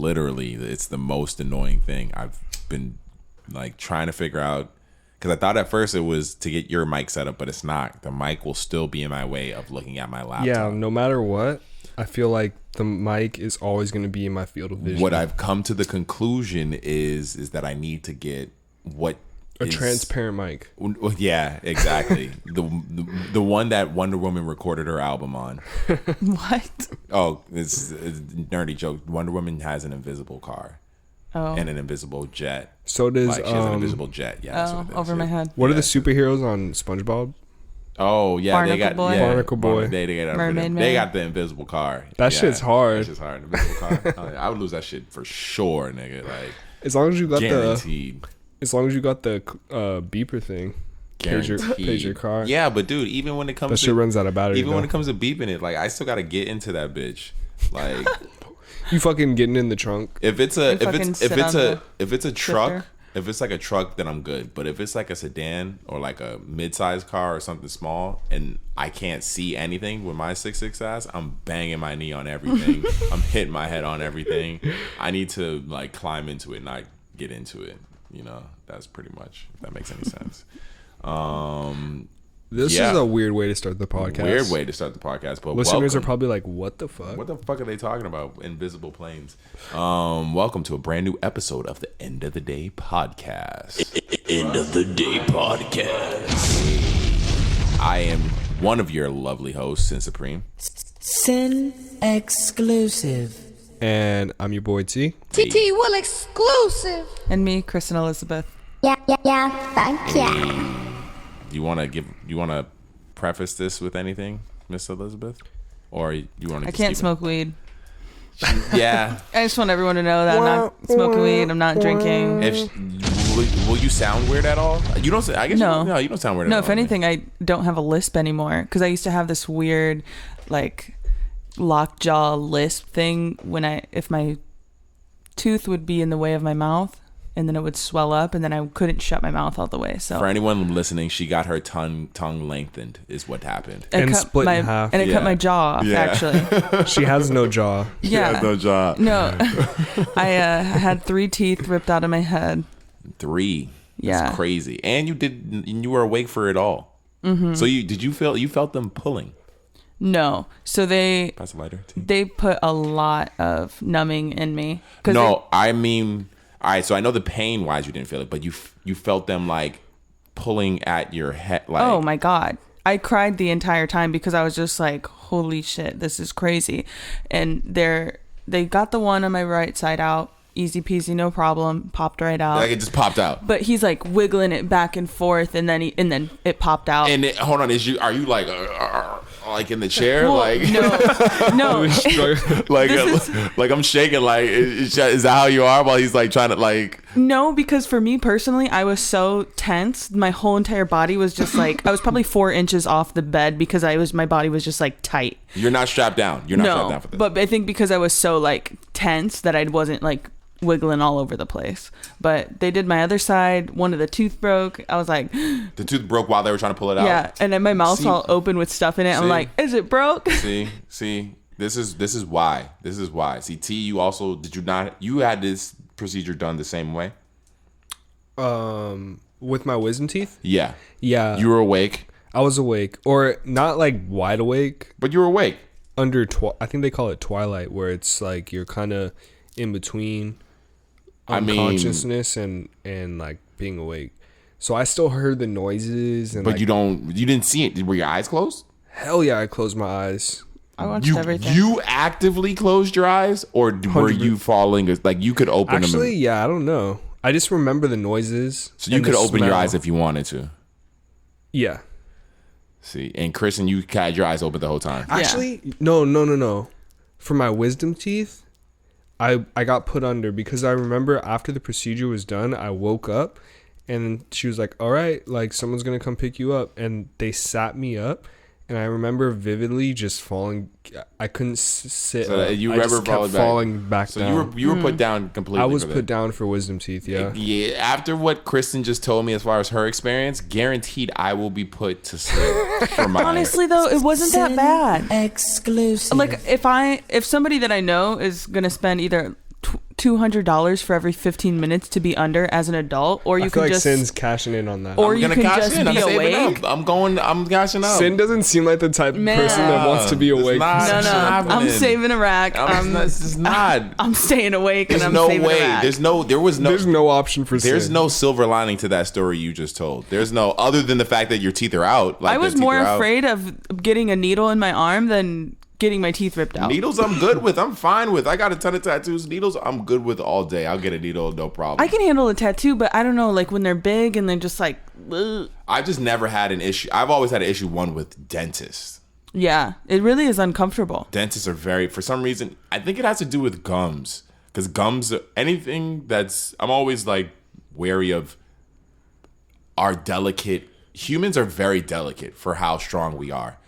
literally, it's the most annoying thing. I've been like trying to figure out, because I thought at first it was to get your mic set up, but it's not. The mic will still be in my way of looking at my laptop. Yeah, no matter what, I feel like the mic is always going to be in my field of vision. What I've come to the conclusion is that I need to get a transparent mic. Yeah, exactly. the one that Wonder Woman recorded her album on. What? Oh, it's a nerdy joke. Wonder Woman has an invisible car. Oh. And an invisible jet. So does like she has an invisible jet. Yeah. That's what it is. Over my head. What are the superheroes on SpongeBob? Oh yeah, Barnacle they got Boy. Barnacle Boy. They got the invisible car. That shit's hard. That shit's hard. Invisible car. I would lose that shit for sure, nigga. Like as long as you got guaranteed. As long as you got the beeper thing. Pays your car. Yeah, but dude, even when it comes that to shit runs out of battery. Even when it comes to beeping it, like I still gotta get into that bitch. Like you fucking getting in the trunk. If it's a truck, if it's like a truck, then I'm good. But if it's like a sedan or like a mid-sized car or something small, and I can't see anything with my 6'6" ass, I'm banging my knee on everything. I'm hitting my head on everything. I need to like climb into it, not get into it. You know, that's pretty much, if that makes any sense. This is a weird way to start the podcast. Weird way to start the podcast, but listeners are probably like, "What the fuck? What the fuck are they talking about? Invisible planes." Welcome to a brand new episode of the End of the Day Podcast. End of the Day Podcast. I am one of your lovely hosts, Sin Supreme. Sin Exclusive. And I'm your boy T. TT Will Exclusive. And me, Kristen Elizabeth. Yeah, thank you. You want to preface this with anything, Miss Elizabeth? Or you want to I can't smoke weed. Yeah. I just want everyone to know that I'm not smoking weed. I'm not drinking. Will you sound weird at all? You don't. I guess no. You don't sound weird. No, at all. if anything, I don't have a lisp anymore because I used to have this weird, like, lockjaw lisp thing if my tooth would be in the way of my mouth. And then it would swell up, and then I couldn't shut my mouth all the way. So for anyone listening, she got her tongue lengthened, is what happened, and split in half, and it cut my jaw off. Actually, she has no jaw. Yeah, she has no jaw. No, I had 3 teeth ripped out of my head. 3. Yeah, that's crazy. And you were awake for it all. Mm-hmm. So you felt them pulling? No. So pass a lighter. They put a lot of numbing in me. I mean. All right, so I know the pain wise you didn't feel it, but you felt them like pulling at your head. Like, oh my God. I cried the entire time because I was just like, holy shit, this is crazy. And they got the one on my right side out. Easy peasy, no problem. Popped right out. Like it just popped out. But he's like wiggling it back and forth, and then it popped out. And hold on, are you like in the chair? Well, like no, like I'm shaking. Like is that how you are? While he's like trying to like. No, because for me personally, I was so tense. My whole entire body was just like I was probably 4 inches off the bed because my body was just like tight. You're not strapped down. You're not strapped down for this. But I think because I was so like tense that I wasn't like wiggling all over the place. But they did my other side. One of the tooth broke. I was like, the tooth broke while they were trying to pull it out. Yeah, and then my mouth's all open with stuff in it. I'm like, is it broke? See, this is why. See, T, you also you had this procedure done the same way? With my wisdom teeth? Yeah. You were awake? I was awake, or not like wide awake, but you were awake under I think they call it twilight, where it's like you're kind of in between unconsciousness and like being awake. So I still heard the noises, and but you didn't see it. Were your eyes closed? Hell yeah, I closed my eyes. I watched everything. You actively closed your eyes, or were you falling? Like you could open them. Actually, yeah, I don't know. I just remember the noises. So you could open your eyes if you wanted to. Yeah. See, and Kristen, you had your eyes open the whole time. Actually, no. For my wisdom teeth, I got put under because I remember after the procedure was done, I woke up and she was like, all right, like someone's going to come pick you up. And they sat me up. And I remember vividly just falling. I couldn't sit. So you kept falling back down. So you were put down completely. I was put down for wisdom teeth. Yeah. Yeah. After what Kristen just told me, as far as her experience, guaranteed I will be put to sleep for my. Honestly, though, it wasn't that bad. Exclusive. Like if somebody that I know is gonna spend either $200 for every 15 minutes to be under as an adult, or you I feel can like just Sin's cashing in on that. or I'm you gonna can cash just in. I'm be saving awake. up. I'm cashing up. Sin doesn't seem like the type of Man. person that wants to be It's awake. not. No, It's no, I'm happening. saving a rack. This is not. I'm staying awake There's and I'm no saving way. a rack. There's There's no option for There's Sin. no silver lining to that story you just told. There's no other than the fact that your teeth are out. Like I was the teeth more are out. afraid of getting a needle in my arm than getting my teeth ripped out. Needles I'm good with. I'm fine with. I got a ton of tattoos. Needles I'm good with all day. I'll get a needle, no problem. I can handle a tattoo, but I don't know, like when they're big and they're just like, ugh. I've just never had an issue. I've always had an issue with dentists. Yeah, it really is uncomfortable. Dentists are very, for some reason, I think it has to do with gums. Because gums, anything that's, I'm always like wary of our delicate, humans are very delicate for how strong we are.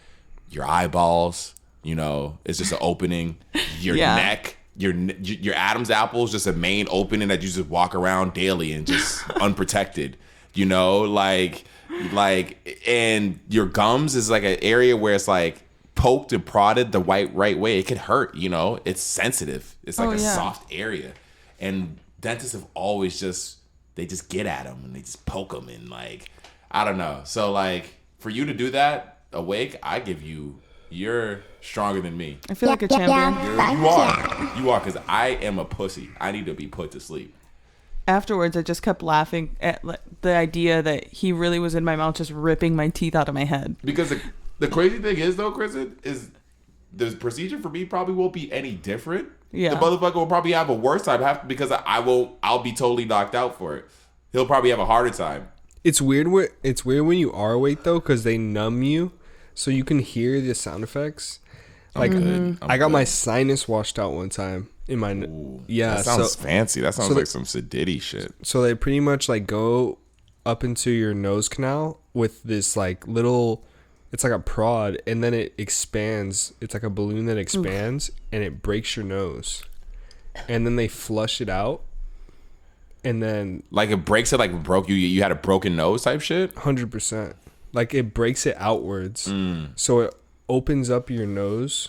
Your eyeballs, you know, it's just an opening. Your Yeah. neck, your Adam's apple is just a main opening that you just walk around daily and just unprotected. You know, like, and your gums is like an area where it's like poked and prodded the right way. It could hurt. You know, it's sensitive. It's like a soft area, and dentists have always they just get at them and they just poke them and like, I don't know. So like for you to do that awake, I give you, you're stronger than me. I feel like a champion. You are, because I am a pussy. I need to be put to sleep. Afterwards, I just kept laughing at the idea that he really was in my mouth just ripping my teeth out of my head. Because the crazy thing is though, Kristen, is the procedure for me probably won't be any different. Yeah. The motherfucker will probably have a worse time because I'll be totally knocked out for it. He'll probably have a harder time. It's weird when you are awake though, because they numb you, so you can hear the sound effects. Like I got my sinus washed out one time in my yeah. That sounds fancy. That sounds so like some sedity shit. So they pretty much like go up into your nose canal with this like little, it's like a prod, and then it expands. It's like a balloon that expands and it breaks your nose, and then they flush it out, and then Like it breaks it, like it broke you. You had a broken nose type shit. 100%, like it breaks it outwards, so it opens up your nose.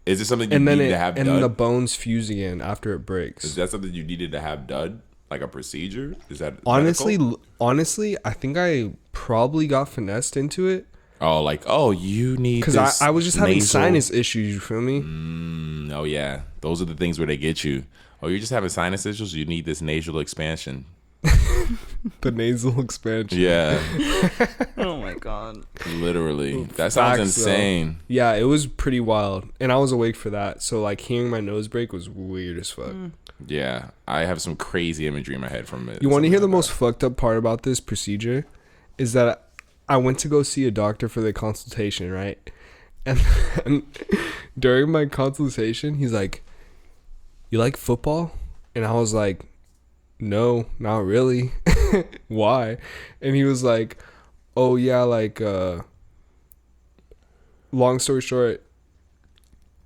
Is this something you And then needed to have and done? then the bones fuse again after it breaks. Is that something you needed to have done? Like a procedure? Is that Honestly, medical? I think I probably got finessed into it Oh, you need because this I was just having nasal- sinus issues. You feel me? Oh yeah, those are the things where they get you. Oh, you're just having sinus issues. You need this nasal expansion. The nasal expansion. Yeah, Oh my god. literally. That sounds Facts, though. insane. Yeah, it was pretty wild, and I was awake for that. So like hearing my nose break was weird as fuck. Yeah, I have some crazy imagery in my head from it. You want to hear the Something most fucked up part about this procedure? Is that I went to go see a doctor for the consultation, right? And then during my consultation, he's like, "You like football?" And I was like, "No, not really." Why? And he was like, "Oh yeah, like long story short,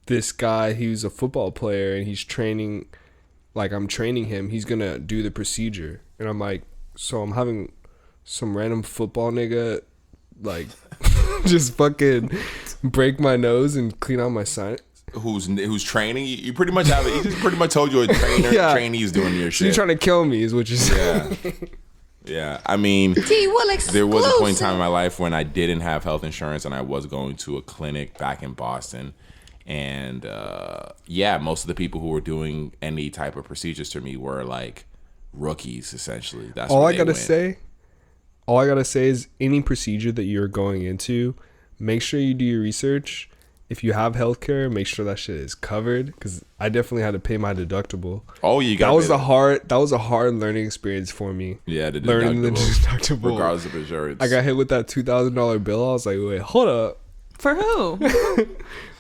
this guy, he was a football player and he's training, like I'm training him, he's gonna do the procedure." And I'm like, so I'm having some random football nigga like just fucking break my nose and clean out my sinus? who's training you? You pretty much have it. He just pretty much told you a trainee's doing your So shit. you're trying to kill me is what you're saying. Yeah, I mean, T Will exclusive. there was a point in time in my life when I didn't have health insurance and I was going to a clinic back in Boston. And most of the people who were doing any type of procedures to me were like rookies, essentially. That's all where I they gotta went. say is any procedure that you're going into, make sure you do your research. If you have healthcare, make sure that shit is covered, because I definitely had to pay my deductible. Oh, you got that was a hard learning experience for me. Yeah, the learning the deductible. regardless of insurance. I got hit with that $2,000 bill. I was like, wait, hold up, For who?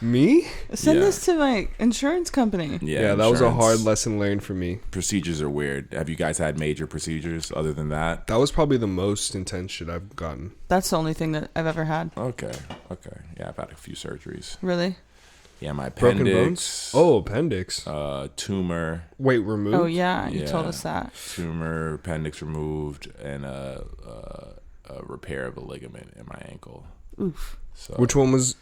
me? Send Yeah. this to my insurance company. Yeah, that was a hard insurance. lesson learned for me. Procedures are weird. Have you guys had major procedures other than that? That was probably the most intense shit I've gotten. That's the only thing that I've ever had. Okay. Yeah, I've had a few surgeries. Really? Yeah, my Broken appendix. bones? Oh, appendix. Tumor. Wait, removed? Oh yeah, you told Yeah. us that. Tumor, appendix removed, and a repair of a ligament in my ankle. Oof. So Which one was?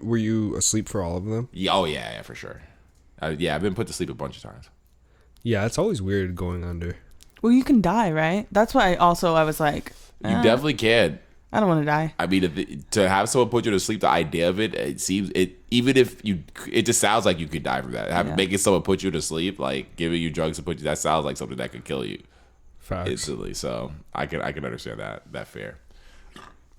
Were you asleep for all of them? Yeah, oh yeah, for sure. I've been put to sleep a bunch of times. Yeah, it's always weird going under. Well, you can die, right? That's why I was like, You definitely can. I don't want to die. I mean, to have someone put you to sleep, the idea of it, it just sounds like you could die from that. Making someone put you to sleep, like giving you drugs to put you, that sounds like something that could kill you instantly. So I can understand that fear.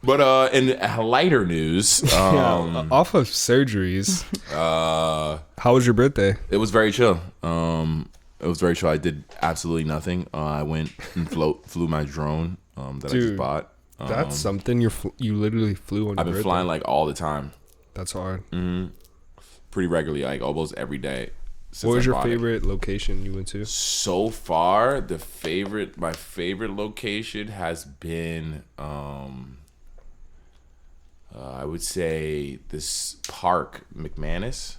But in lighter news, off of surgeries, how was your birthday? it was very chill. It was very chill. I did absolutely nothing. I went and flew my drone that I just bought. That's something. You literally flew on. I've been flying like all the time. That's hard. Pretty regularly, like almost every day. What was your favorite location you went to? So far, my favorite location has been, I would say this park, McManus.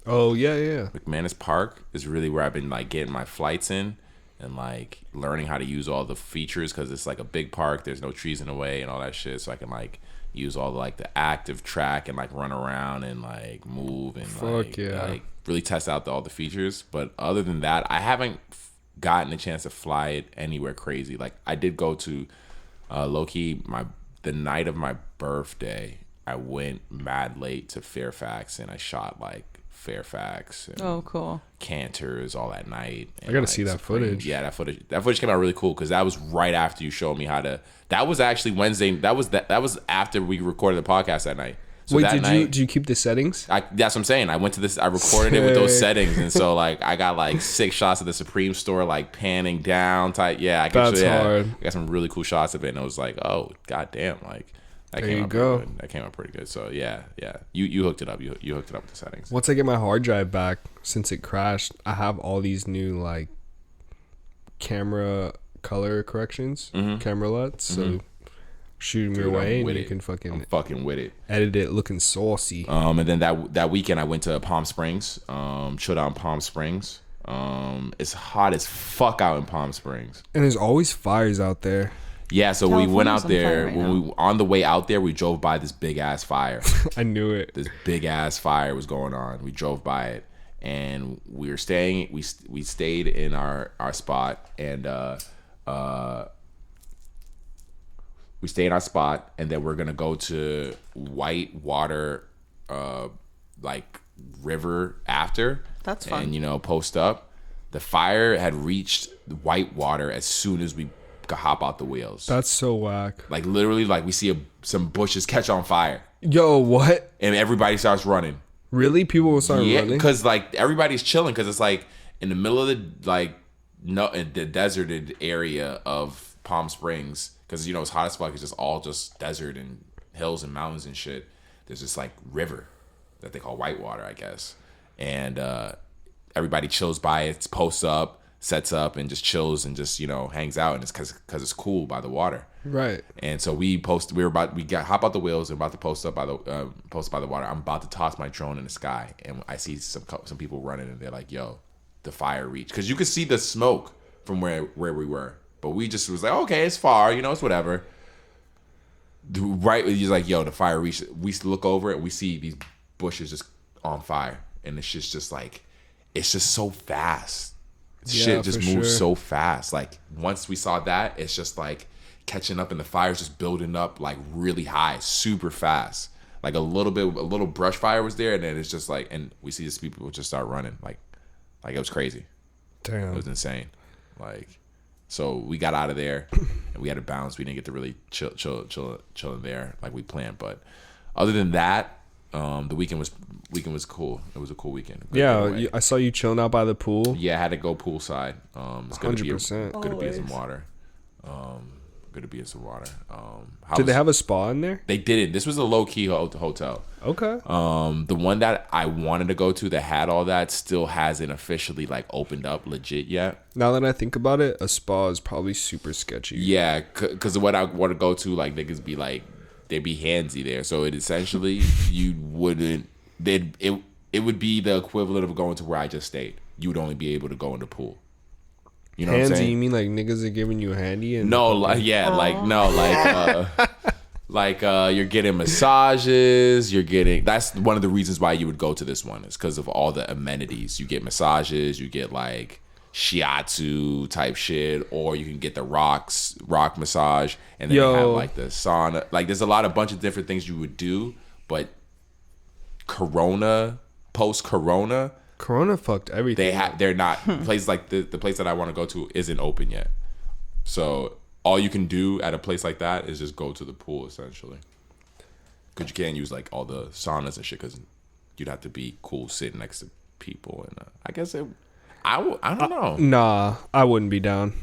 Oh yeah. McManus Park is really where I've been like getting my flights in and like learning how to use all the features, because it's like a big park. There's no trees in the way and all that shit, so I can like use all the like the active track and like run around and like move and like really test out all the features. But other than that, I haven't gotten a chance to fly it anywhere crazy. Like I did go to low-key the night of my birthday, I went mad late to Fairfax and I shot like Fairfax and cool. Canters all that night. And I gotta see that footage. Yeah, that footage came out really cool because that was right after you showed me how to. That was actually Wednesday. That was after we recorded the podcast that night. So wait, that did you keep the settings? That's what I'm saying. I went to this. I recorded it with those settings, and so like I got like 6 shots of the Supreme store, like panning down type. Yeah, that's hard. I got some really cool shots of it, and I was like, oh goddamn, like. That there you go. That came out pretty good. So yeah. You hooked it up. You hooked it up with the settings. Once I get my hard drive back, since it crashed, I have all these new like camera color corrections, camera LUTs. So shoot them your way, and you can I'm fucking with it. Edit it looking saucy. And then that weekend I went to Palm Springs. Chilled out in Palm Springs. It's hot as fuck out in Palm Springs. And there's always fires out there. Yeah, so we went out there. On the way out there, we drove by this big ass fire. I knew it. This big ass fire was going on. We drove by it, and we were staying. We stayed in our spot, and we stayed in our spot, and then we're gonna go to Whitewater, like river after. That's fun. And post up. The fire had reached Whitewater as soon as we hop out the wheels. That's so whack. Like literally, like we see some bushes catch on fire. Yo, what? And everybody starts running. Really? People will start running? Because like everybody's chilling because it's like in the middle of the deserted area of Palm Springs, because it's hot as fuck. It's just all just desert and hills and mountains and shit. There's this like river that they call Whitewater, I guess, and everybody chills by it, posts up, sets up, and just chills and just hangs out, and it's because it's cool by the water, right? And so we hop out the wheels and about to post by the water. I'm about to toss my drone in the sky, and I see some people running, and they're like, "Yo, the fire reached," because you could see the smoke from where we were, but we just was like, "Okay, it's far, it's whatever." Right, he's like, "Yo, the fire reached." We look over it, we see these bushes just on fire, and it's just like, it's just so fast. Shit just moves so fast. Like once we saw that, it's just like catching up, and the fire's just building up like really high, super fast. Like a little brush fire was there, and then it's just like, and we see these people just start running. Like it was crazy. Damn, it was insane. Like, so we got out of there, and we had to bounce. We didn't get to really chill in there like we planned. But other than that, the weekend was cool. It was a cool weekend. I saw you chilling out by the pool. Yeah, I had to go poolside. It's good 100%. Good to be in some water. Good to be in some water. Did they have a spa in there? They didn't. This was a low key hotel. Okay. The one that I wanted to go to that had all that still hasn't officially like opened up legit yet. Now that I think about it, a spa is probably super sketchy. Yeah, because what I want to go to, like niggas be like, they'd be handsy there. So it essentially you wouldn't. It would be the equivalent of going to where I just stayed. You would only be able to go in the pool. You know handsy, what I'm saying? You mean like niggas are giving you a handy? And no, like you're getting massages. That's one of the reasons why you would go to this one, is because of all the amenities. You get massages. You get like shiatsu type shit, or you can get the rock massage, and then they have like the sauna. Like there's a bunch of different things you would do, but post Corona fucked everything. They're not places like the place that I want to go to isn't open yet. So all you can do at a place like that is just go to the pool essentially, because you can't use like all the saunas and shit, because you'd have to be cool sitting next to people, and I guess I don't know. Nah, I wouldn't be down.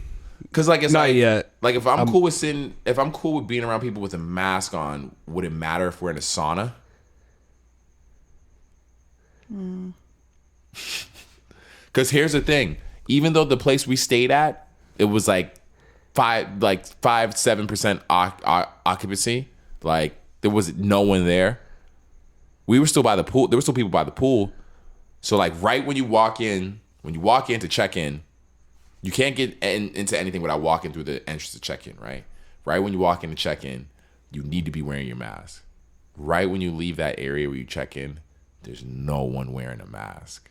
Cause like it's not yet. Like if I'm cool with being around people with a mask on, would it matter if we're in a sauna? Cause here's the thing. Even though the place we stayed at, it was like 7% occupancy. Like there was no one there. We were still by the pool. There were still people by the pool. So like right when you walk in to check in, you can't get into anything without walking through the entrance to check in, right? Right when you walk in to check in, you need to be wearing your mask. Right when you leave that area where you check in, there's no one wearing a mask.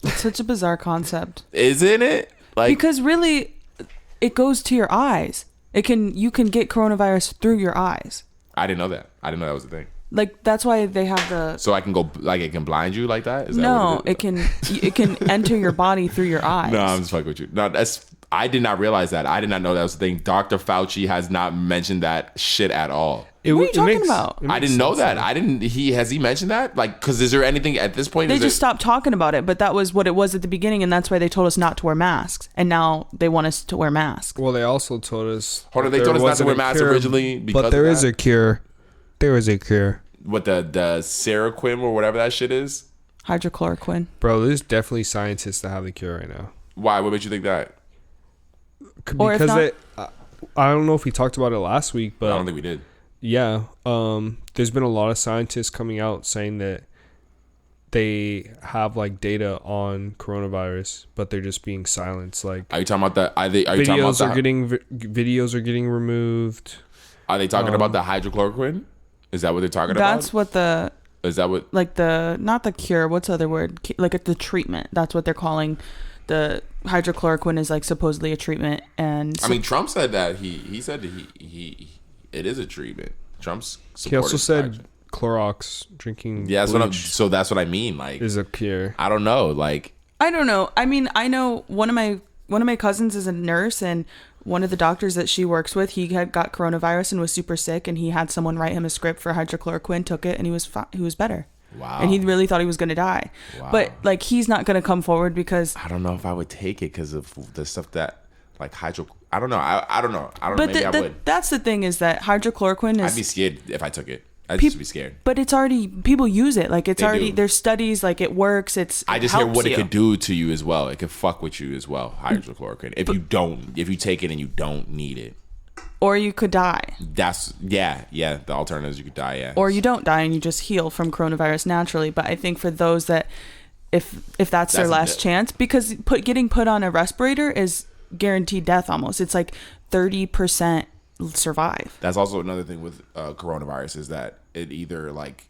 It's such a bizarre concept. Isn't it? Like, because really, it goes to your eyes. You can get coronavirus through your eyes. I didn't know that. I didn't know that was a thing. Like that's why they have the. So I can go like it can blind you like that? Is that no, what it is? it can enter your body through your eyes. No, I'm just fucking with you. No, I did not realize that. I did not know that was the thing. Dr. Fauci has not mentioned that shit at all. What are you talking about? I didn't know that. Has he mentioned that? Like, because is there anything at this point? They just stopped talking about it, but that was what it was at the beginning, and that's why they told us not to wear masks, and now they want us to wear masks. Well, they also told us. They told us not to wear masks originally because but there is a cure. There is a cure. What the Seroquin or whatever that shit is? Hydrochloroquine. Bro, there's definitely scientists that have the cure right now. Why? What makes you think that? Because I don't know if we talked about it last week, but I don't think we did. Yeah, there's been a lot of scientists coming out saying that they have like data on coronavirus, but they're just being silenced. Like, are you talking about that? Videos are getting removed. Are they talking about the hydrochloroquine? Is that what they're talking about? That's what the. Is that what? Like not the cure. What's the other word? Like the treatment. That's what they're calling. The hydrochloroquine is like supposedly a treatment, and I mean, Trump said that he said that he it is a treatment. He also said Clorox drinking. Yeah, that's what I mean. Like, is a cure. I don't know. Like, I don't know. I mean, I know one of my cousins is a nurse, and one of the doctors that she works with, he had got coronavirus and was super sick, and he had someone write him a script for hydrochloroquine, took it, and he was better. Wow. And he really thought he was going to die. Wow. But like, he's not going to come forward because I don't know if I would take it because of the stuff that like I don't know. I don't know. But maybe I would. That's the thing, is that hydrochloroquine is. I'd be scared if I took it. I'd just be scared. But it's already, people use it. Like there's studies, like it works. I just hear what it could do to you as well. It could fuck with you as well. Hydrochloroquine. If you take it and you don't need it. Or you could die. That's the alternative is you could die. Yeah. Or you don't die and you just heal from coronavirus naturally. But I think for those that, if that's their last chance, because getting put on a respirator is guaranteed death almost. It's like 30% survive. That's also another thing with coronavirus, is that it either like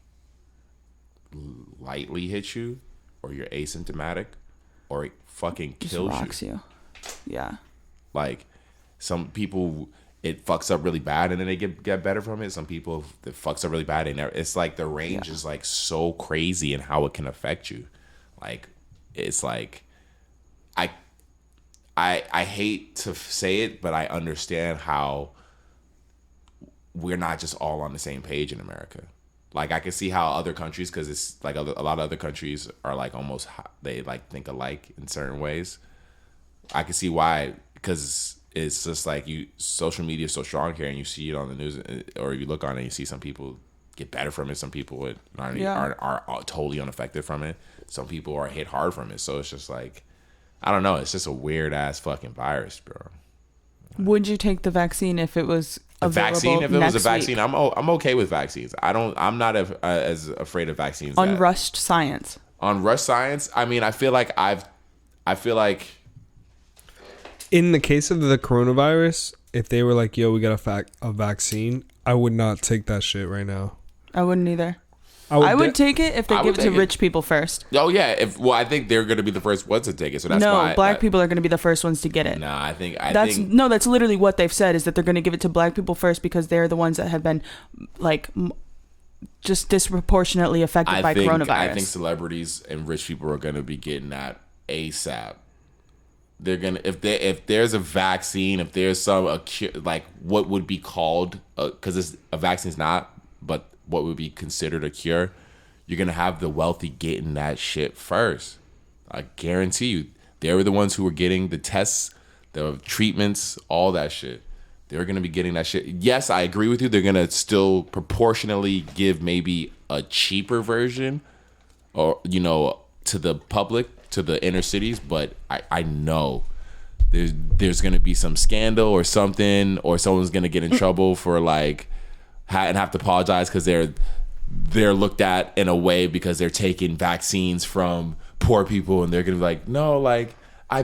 lightly hits you, or you're asymptomatic, or it fucking kills just rocks you. Yeah. Like some people, it fucks up really bad and then they get better from it. Some people, it fucks up really bad and it's like the range is like so crazy in how it can affect you. Like it's like I hate to say it, but I understand how we're not just all on the same page in America. Like I can see how other countries, because it's like a lot of other countries are like almost, they like think alike in certain ways. I can see why, because it's just like social media is so strong here, and you see it on the news, or you look on it and you see some people get better from it. Some people are totally unaffected from it. Some people are hit hard from it. So it's just like, I don't know. It's just a weird ass fucking virus, bro. Would you take the vaccine if it was available? Vaccine? If it was a vaccine, I'm okay with vaccines. I'm not as afraid of vaccines. Unrushed science. Unrushed science. I mean, I feel like in the case of the coronavirus, if they were like, "Yo, we got a vaccine," I would not take that shit right now. I wouldn't either. I would take it if they I give would it to take it. rich people first. Oh yeah, I think they're gonna be the first ones to take it. So that's why Black people are going to be the first ones to get it. Nah, I think that's literally what they've said, is that they're going to give it to black people first because they're the ones that have been like just disproportionately affected by coronavirus. I think celebrities and rich people are gonna be getting that ASAP. They're gonna if there's a vaccine, if there's a cure, like what would be called because a vaccine's not, but what would be considered a cure, you're gonna have the wealthy getting that shit first. I guarantee you, they were the ones who were getting the tests, the treatments, all that shit. They're gonna be getting that shit. Yes, I agree with you. They're gonna still proportionally give maybe a cheaper version, or to the public, to the inner cities. But I know there's gonna be some scandal or something, or someone's gonna get in trouble for like and have to apologize because they're looked at in a way because they're taking vaccines from poor people, and they're gonna be like, no, like I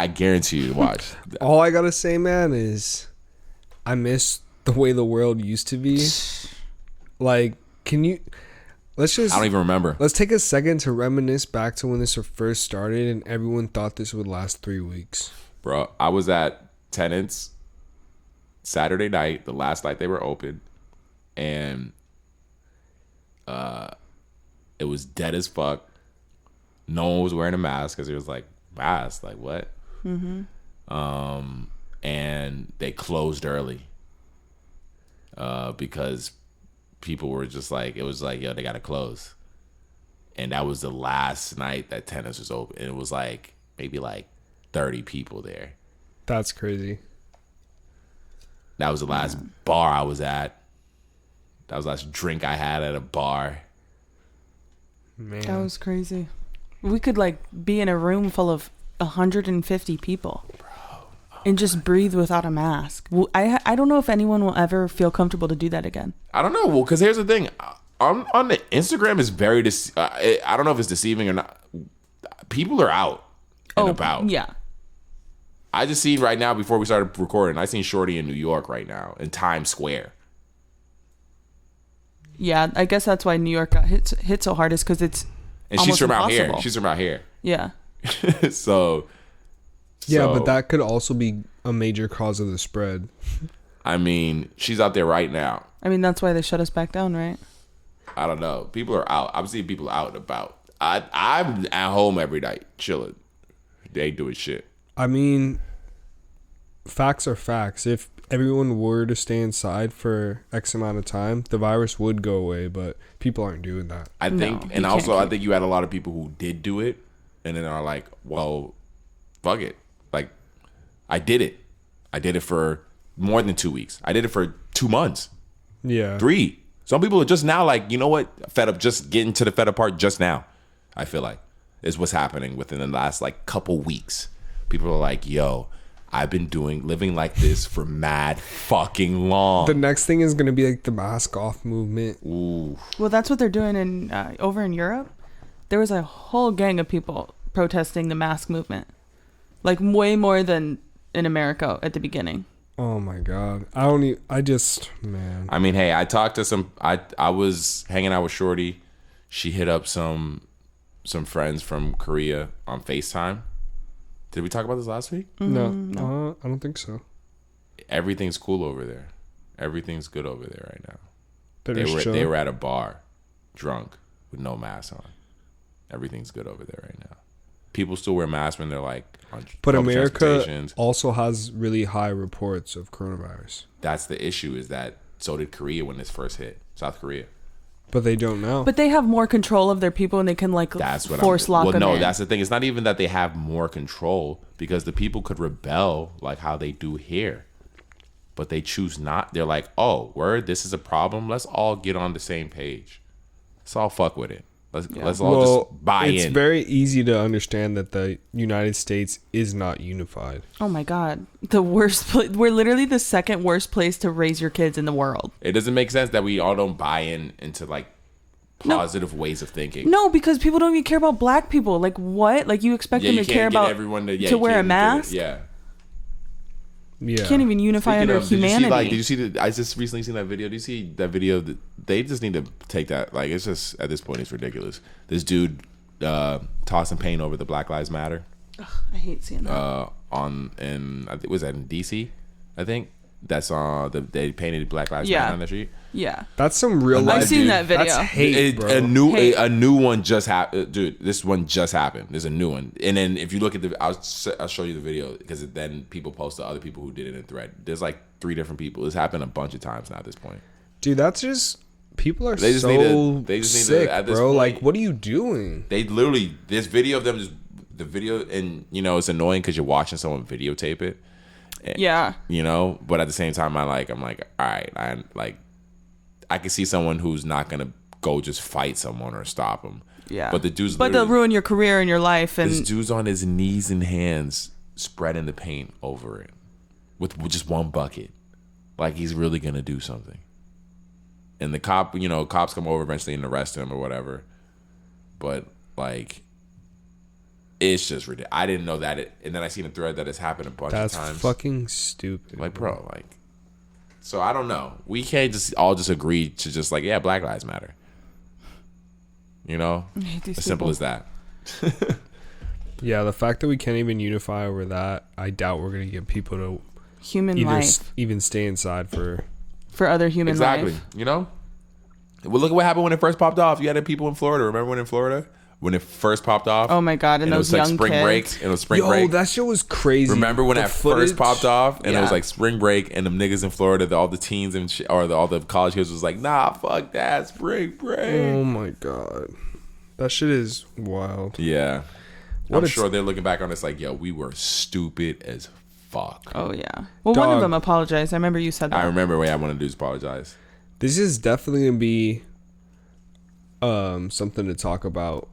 guarantee you to watch. All I gotta say, man, is I miss the way the world used to be. Like, I don't even remember. Let's take a second to reminisce back to when this first started and everyone thought this would last 3 weeks. Bro, I was at Tenants Saturday night, the last night they were open, and it was dead as fuck. No one was wearing a mask because it was like, mask, like what? And they closed early because people were just like, it was like, yo, they gotta close. And that was the last night that Tennis was open. And it was like maybe like 30 people there. That's crazy. That was the last bar I was at. That was the last drink I had at a bar. Man, That was crazy. We could like be in a room full of 150 people. And just breathe without a mask. I don't know if anyone will ever feel comfortable to do that again. I don't know. Well, because here's the thing. On the Instagram is very I don't know if it's deceiving or not. People are out and about. Yeah. I just seen right now before we started recording, I seen Shorty in New York right now in Times Square. Yeah, I guess that's why New York got hit so hard, is because it's And she's from out here. impossible. She's from out here. Yeah. So but that could also be a major cause of the spread. I mean, she's out there right now. I mean, that's why they shut us back down, right? I don't know. People are out. I'm seeing people out and about. I'm at home every night, chilling. They ain't doing shit. I mean, facts are facts. If everyone were to stay inside for X amount of time, the virus would go away, but people aren't doing that. I think, and also I think you had a lot of people who did do it, and then are like, well, fuck it. Like, I did it. I did it for more than 2 weeks. I did it for 2 months. Yeah. 3. Some people are just now like, you know what? Fed up, just getting to the fed up part just now. I feel like is what's happening within the last like couple weeks. People are like, yo, I've been living like this for mad fucking long. The next thing is going to be like the mask off movement. Ooh. Well, that's what they're doing in over in Europe. There was a whole gang of people protesting the mask movement. Like way more than in America at the beginning. Oh my God. Man. I mean, hey, I talked to I was hanging out with Shorty. She hit up some friends from Korea on FaceTime. Did we talk about this last week? No. I don't think so. Everything's cool over there. Everything's good over there right now. They were at a bar, drunk, with no mask on. Everything's good over there right now. People still wear masks when they're like on But public America transportations. also has really high reports of coronavirus. That's the issue, is that so did Korea when this first hit. South Korea. But they don't know. But they have more control of their people, and they can like force lock them in. Well, no, that's the thing. It's not even that they have more control, because the people could rebel like how they do here. But they choose not. They're like, oh, word, this is a problem. Let's all get on the same page. Let's all fuck with it. Let's all just buy in. It's very easy to understand that the United States is not unified. Oh my God. The worst we're literally the second worst place to raise your kids in the world. It doesn't make sense that we all don't buy into like positive ways of thinking. No, because people don't even care about black people. Like what? Like you expect them to care about everyone to wear a mask? Yeah. Yeah. Can't even unify under humanity. Did you see I just recently seen that video. Do you see that video? They just need to take that. Like, it's just, at this point, it's ridiculous. This dude tossing paint over the Black Lives Matter. Ugh, I hate seeing that. I think was that in DC? I think that's they painted Black Lives Matter on the street. Yeah, that's some real. I've seen that video. That's hate, bro. A new one just happened, dude. This one just happened. There's a new one, and then if you look at I'll show you the video, because then people post to other people who did it in thread. There's like 3 different people. It's happened a bunch of times now at this point. Dude, that's just people are they just sick, at this bro. point, like, what are you doing? They literally, this video of them just the video, and it's annoying because you're watching someone videotape it. Yeah. But at the same time, I'm like, all right, I can see someone who's not gonna go just fight someone or stop them. Yeah. But they'll ruin your career and your life. And this dude's on his knees and hands spreading the paint over it with just one bucket, like he's really gonna do something. And the cops come over eventually and arrest him or whatever. But like, it's just ridiculous. I didn't know that and then I seen a thread that it's happened a bunch of times. That's fucking stupid. Like, bro, like. So I don't know. We can't just agree to just like, yeah, Black Lives Matter. As simple as that. Yeah, the fact that we can't even unify over that, I doubt we're gonna get people to even stay inside for other human life. Exactly. Well, look at what happened when it first popped off. You had people in Florida. Remember when in Florida? When it first popped off. Oh my god! And those it was young like spring kids. break. And it was spring break. That shit was crazy. Remember when that first popped off, and it was like spring break, and them niggas in Florida, all the teens and all the college kids was like, nah, fuck that, spring break. Oh my god, that shit is wild. Yeah, I'm sure they're looking back on this like, yo, we were stupid as fuck. Oh yeah. Well, one of them apologized. I remember you said that. I remember what I wanted to do is apologize. This is definitely gonna be something to talk about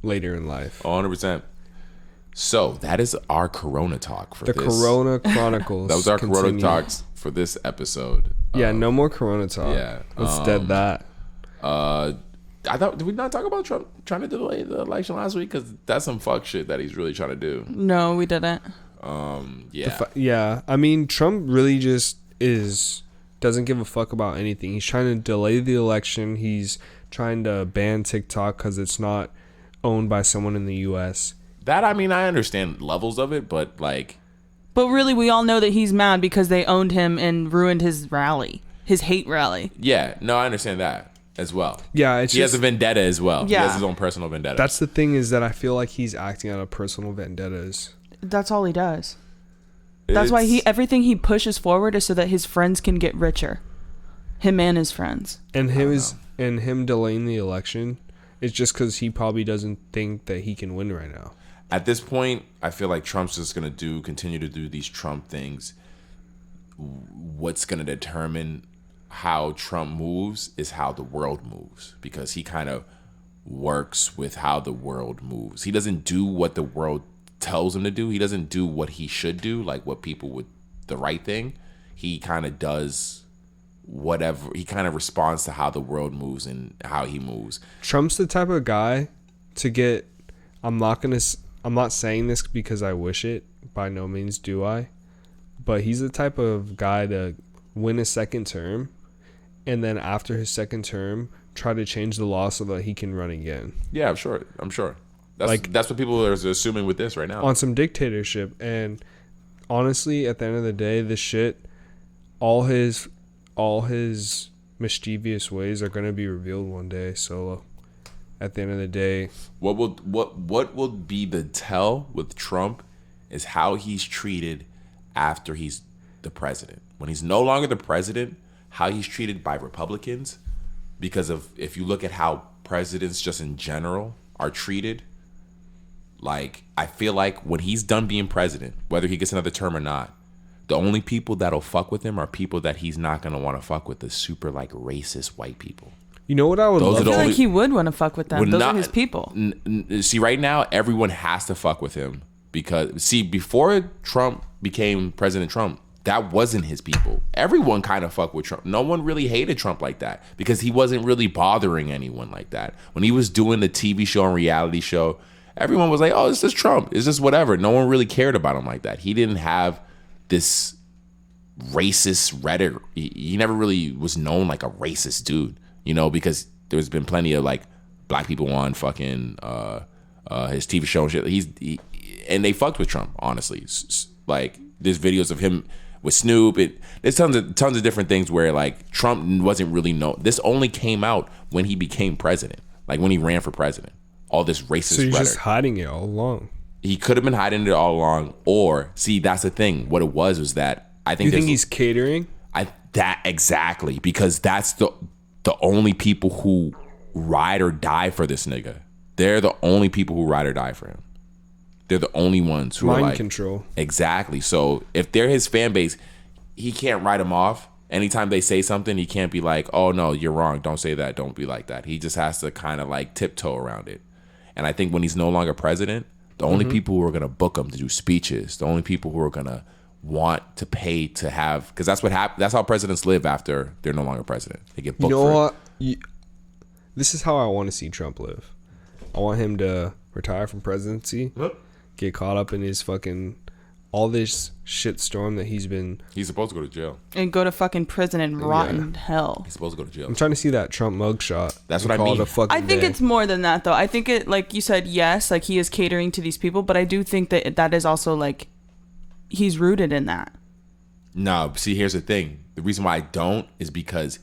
later in life. 100%. So that is our Corona talk for the this. Corona Chronicles. That was our Corona talks for this episode. Yeah, no more Corona talk. Yeah, let's dead that. I thought, did we not talk about Trump trying to delay the election last week? Because that's some fuck shit that he's really trying to do. No, we didn't. Yeah. I mean, Trump really just doesn't give a fuck about anything. He's trying to delay the election. He's trying to ban TikTok because it's not owned by someone in the U.S. That, I mean, I understand levels of it, but like... But really, we all know that he's mad because they owned him and ruined his rally. His hate rally. Yeah, no, I understand that as well. Yeah, he has a vendetta as well. Yeah. He has his own personal vendetta. That's the thing, is that I feel like he's acting out of personal vendettas. That's all he does. That's why everything he pushes forward is so that his friends can get richer. Him and his friends. And him delaying the election... It's just because he probably doesn't think that he can win right now. At this point, I feel like Trump's just going to continue to do these Trump things. What's going to determine how Trump moves is how the world moves, because he kind of works with how the world moves. He doesn't do what the world tells him to do. He doesn't do what he should do, like what people would, the right thing. He kind of does whatever. He kind of responds to how the world moves and how he moves. Trump's the type of guy to get... I'm not saying this because I wish it. By no means do I. But he's the type of guy to win a second term, and then after his second term, try to change the law so that he can run again. Yeah, I'm sure. That's what people are assuming with this right now. On some dictatorship. And honestly, at the end of the day, this shit, all his mischievous ways are going to be revealed one day. So at the end of the day, what will be the tell with Trump is how he's treated after he's the president. When he's no longer the president, how he's treated by Republicans, because of, if you look at how presidents just in general are treated, like, I feel like when he's done being president, whether he gets another term or not, the only people that'll fuck with him are people that he's not going to want to fuck with, the super, like, racist white people. You know what I would love? I feel like he would want to fuck with them. Those are his people. See, right now, everyone has to fuck with him because, see, before Trump became President Trump, that wasn't his people. Everyone kind of fucked with Trump. No one really hated Trump like that because he wasn't really bothering anyone like that. When he was doing the TV show and reality show, everyone was like, oh, it's just Trump. It's just whatever. No one really cared about him like that. He didn't have this racist rhetoric. He never really was known like a racist dude, you know, because there's been plenty of like black people on fucking his TV show and shit. And they fucked with Trump, honestly. Like there's videos of him with Snoop. There's tons of different things where like Trump wasn't really known. This only came out when he became president, like when he ran for president. All this racist So he's rhetoric. just hiding it all along. He could have been hiding it all along, or see, that's the thing. What it was that I think You think he's catering? that exactly, because that's the only people who ride or die for this nigga. They're the only people who ride or die for him. They're the only ones who are Mind like control. Exactly. So if they're his fan base, he can't write them off. Anytime they say something, he can't be like, "Oh no, you're wrong. Don't say that. Don't be like that." He just has to kind of like tiptoe around it. And I think when he's no longer president, the only people who are gonna book him to do speeches, the only people who are gonna want to pay to have, because that's what happens. That's how presidents live after they're no longer president. They get booked. You know for what? This is how I want to see Trump live. I want him to retire from presidency, get caught up in his fucking all this shit storm that he's been. He's supposed to go to jail. And go to fucking prison and rot in hell. He's supposed to go to jail. I'm trying to see that Trump mugshot. That's and what I call mean. it a fucking I think day. it's more than that, though. I think it, like you said, yes, like he is catering to these people, but I do think that is also like he's rooted in that. No, see, here's the thing. The reason why I don't is because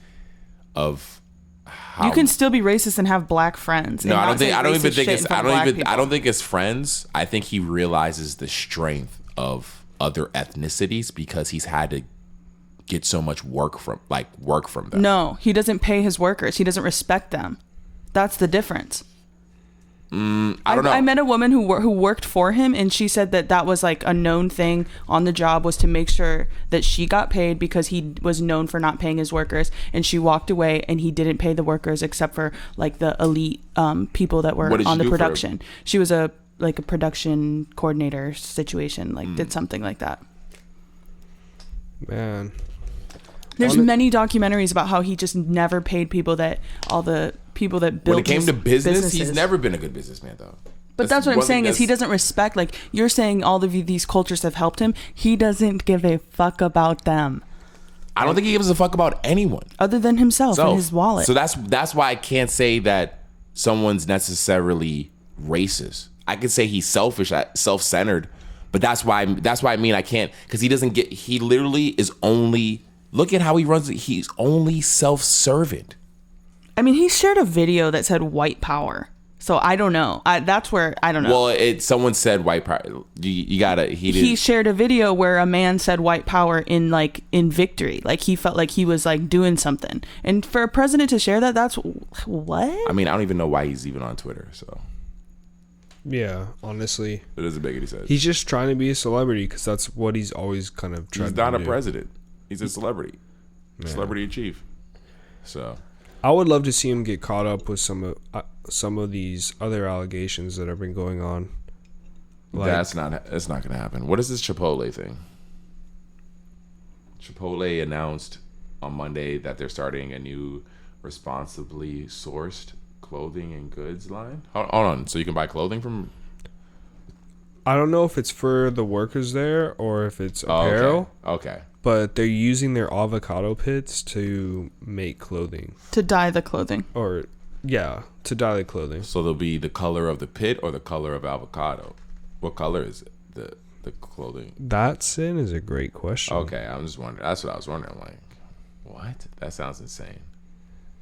of how You can still be racist and have black friends. No, and I not don't think. say I don't even racist think shit it's. in front I of don't black even. people. I don't think it's friends. I think he realizes the strength of other ethnicities because he's had to get so much work from them. No, he doesn't pay his workers. He doesn't respect them. That's the difference. I don't know. I met a woman who worked for him, and she said that was like a known thing on the job, was to make sure that she got paid because he was known for not paying his workers. And she walked away, and he didn't pay the workers except for like the elite people that were on the production. She was a production coordinator situation, like did something like that. Man. There's many documentaries about how he just never paid all the people that built. When it came to business, businesses. He's never been a good businessman, though. But that's what I'm saying is he doesn't respect, like you're saying all of these cultures have helped him. He doesn't give a fuck about them. I don't think he gives a fuck about anyone Other than himself and his wallet. So that's why I can't say that someone's necessarily racist. I could say he's selfish, self-centered, but that's why I mean I can't, because he literally is only, look at how he runs it. He's only self-servant. I mean, he shared a video that said white power. So I don't know. That's where I don't know. Well, someone said white power. You gotta. He shared a video where a man said white power in victory. Like he felt like he was like doing something. And for a president to share that, that's what? I mean, I don't even know why he's even on Twitter. So Yeah, honestly. it doesn't make any sense. He's just trying to be a celebrity because that's what he's always kind of tried to do. He's not a president. He's a celebrity. Yeah. Celebrity in chief. So I would love to see him get caught up with some of these other allegations that have been going on. That's not going to happen. What is this Chipotle thing? Chipotle announced on Monday that they're starting a new responsibly sourced clothing and goods line. Hold on. So you can buy clothing from... I don't know if it's for the workers there or if it's apparel. Okay. But they're using their avocado pits to make clothing. To dye the clothing. To dye the clothing. So there'll be the color of the pit or the color of avocado. What color is it? The clothing? That is a great question. Okay, I'm just wondering. That's what I was wondering. Like, what? That sounds insane.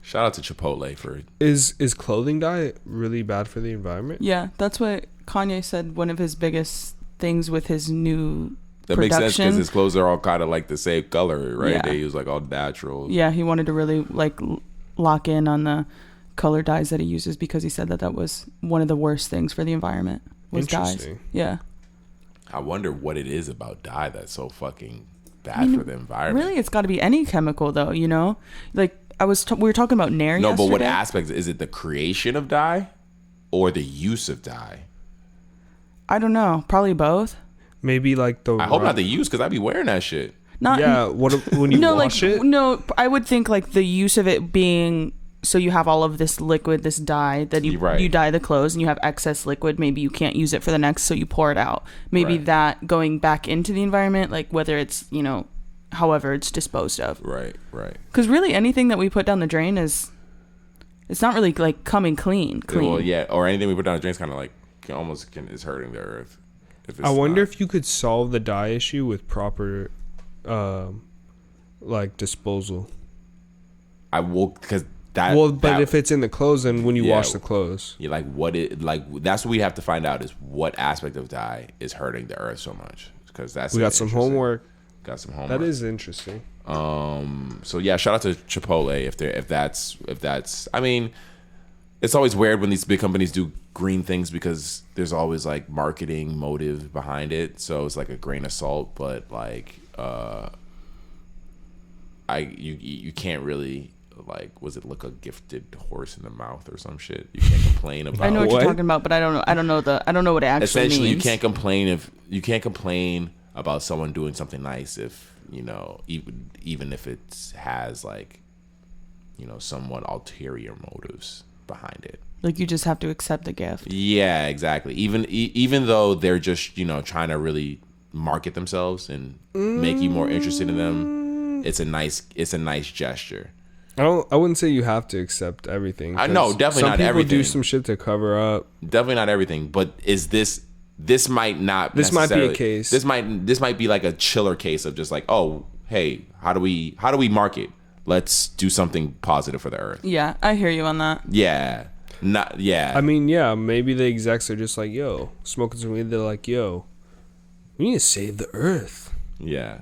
Shout out to Chipotle for... Is clothing dye really bad for the environment? Yeah, that's what Kanye said. One of his biggest things with his new that production. Makes sense because his clothes are all kind of like the same color, right? Yeah. They use like all natural. Yeah, he wanted to really like lock in on the color dyes that he uses because he said that was one of the worst things for the environment was dyes. Yeah. I wonder what it is about dye that's so fucking bad for the environment. Really, it's got to be any chemical though, you know? Like we were talking about Nair yesterday. But what aspects? Is it the creation of dye or the use of dye? I don't know. Probably both. Maybe like the... I hope not the use, because I'd be wearing that shit. When you wash it? No, I would think like the use of it being so you have all of this liquid, this dye that you dye the clothes, and you have excess liquid. Maybe you can't use it for the next, so you pour it out. Maybe that going back into the environment, like whether it's, you know, however it's disposed of. Right. Because really anything that we put down the drain it's not really like coming clean. Well, yeah, or anything we put down the drain is kind of like is hurting the earth. I wonder if you could solve the dye issue with proper like disposal. I will, because that. Well, but if it's in the clothes, then when you wash the clothes, yeah, that's what we have to find out is what aspect of dye is hurting the earth so much. Because we got some homework. That is interesting. So yeah, shout out to Chipotle if that's. I mean, it's always weird when these big companies do green things because there's always like marketing motive behind it. So it's like a grain of salt, but like you can't really, like, was it look a gifted horse in the mouth or some shit? You can't complain about. I know what you're talking about, but I don't know what it actually essentially means. You can't complain about someone doing something nice if, you know, even if it has like, you know, somewhat ulterior motives behind it. Like, you just have to accept the gift. Yeah, exactly. Even though they're just, you know, trying to really market themselves and make you more interested in them, it's a nice gesture. I wouldn't say you have to accept everything. I know, definitely not everything. Some people do some shit to cover up. Definitely not everything, but this might not. This might be a case. This might be like a chiller case of just like, oh, hey, how do we market? Let's do something positive for the earth. Yeah, I hear you on that. Yeah. I mean, yeah, maybe the execs are just like, yo, smoking some weed. They're like, yo, we need to save the earth. Yeah.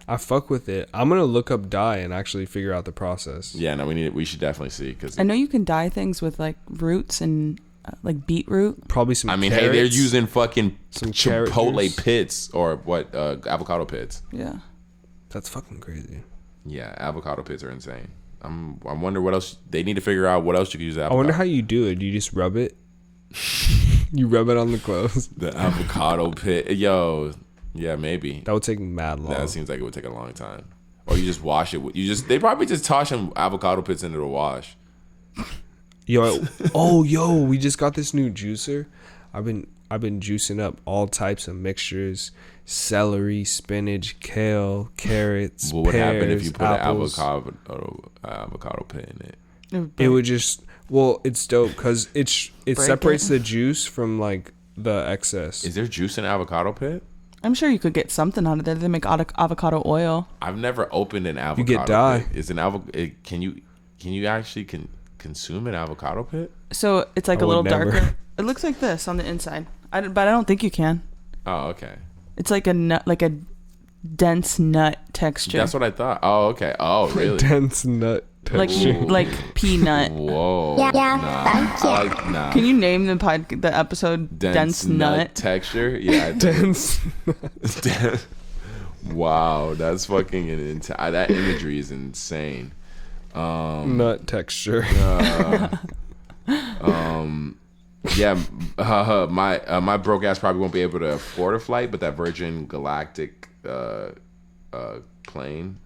I fuck with it. I'm gonna look up dye and actually figure out the process. Yeah, no, we should definitely see, because I know you can dye things with like roots and like beetroot. Probably some. I mean, carrots, hey, they're using fucking some carrot Chipotle juice. pits or what? Avocado pits. Yeah. That's fucking crazy. Yeah, avocado pits are insane. I wonder what else they need to figure out. What else you could use avocado. I wonder how you do it. Do you just rub it? You rub it on the clothes. The avocado pit, yo. Yeah, maybe. That would take mad long. That seems like it would take a long time. Or you just wash it. They probably just toss some avocado pits into the wash. Yo, we just got this new juicer. I've been juicing up all types of mixtures: celery, spinach, kale, carrots, What would pears, happen if you put apples. an avocado pit in it? It would just it's dope because it separates the juice from like the excess. Is there juice in avocado pit? I'm sure you could get something out of there. They make avocado oil. I've never opened an avocado. You get dye. Pit. Is an can you actually consume an avocado pit? So it's like I a little would never. darker. It looks like this on the inside. But I don't think you can. Oh, okay. It's like a nut, like a dense nut texture. That's what I thought. Oh, okay. Oh, really? Dense nut texture. like peanut. Whoa. Nah. Can you name the episode Dense Nut? Texture? Yeah. Dense. Wow, that's fucking that imagery is insane. Nut texture. Yeah, my broke ass probably won't be able to afford a flight, but that Virgin Galactic plane,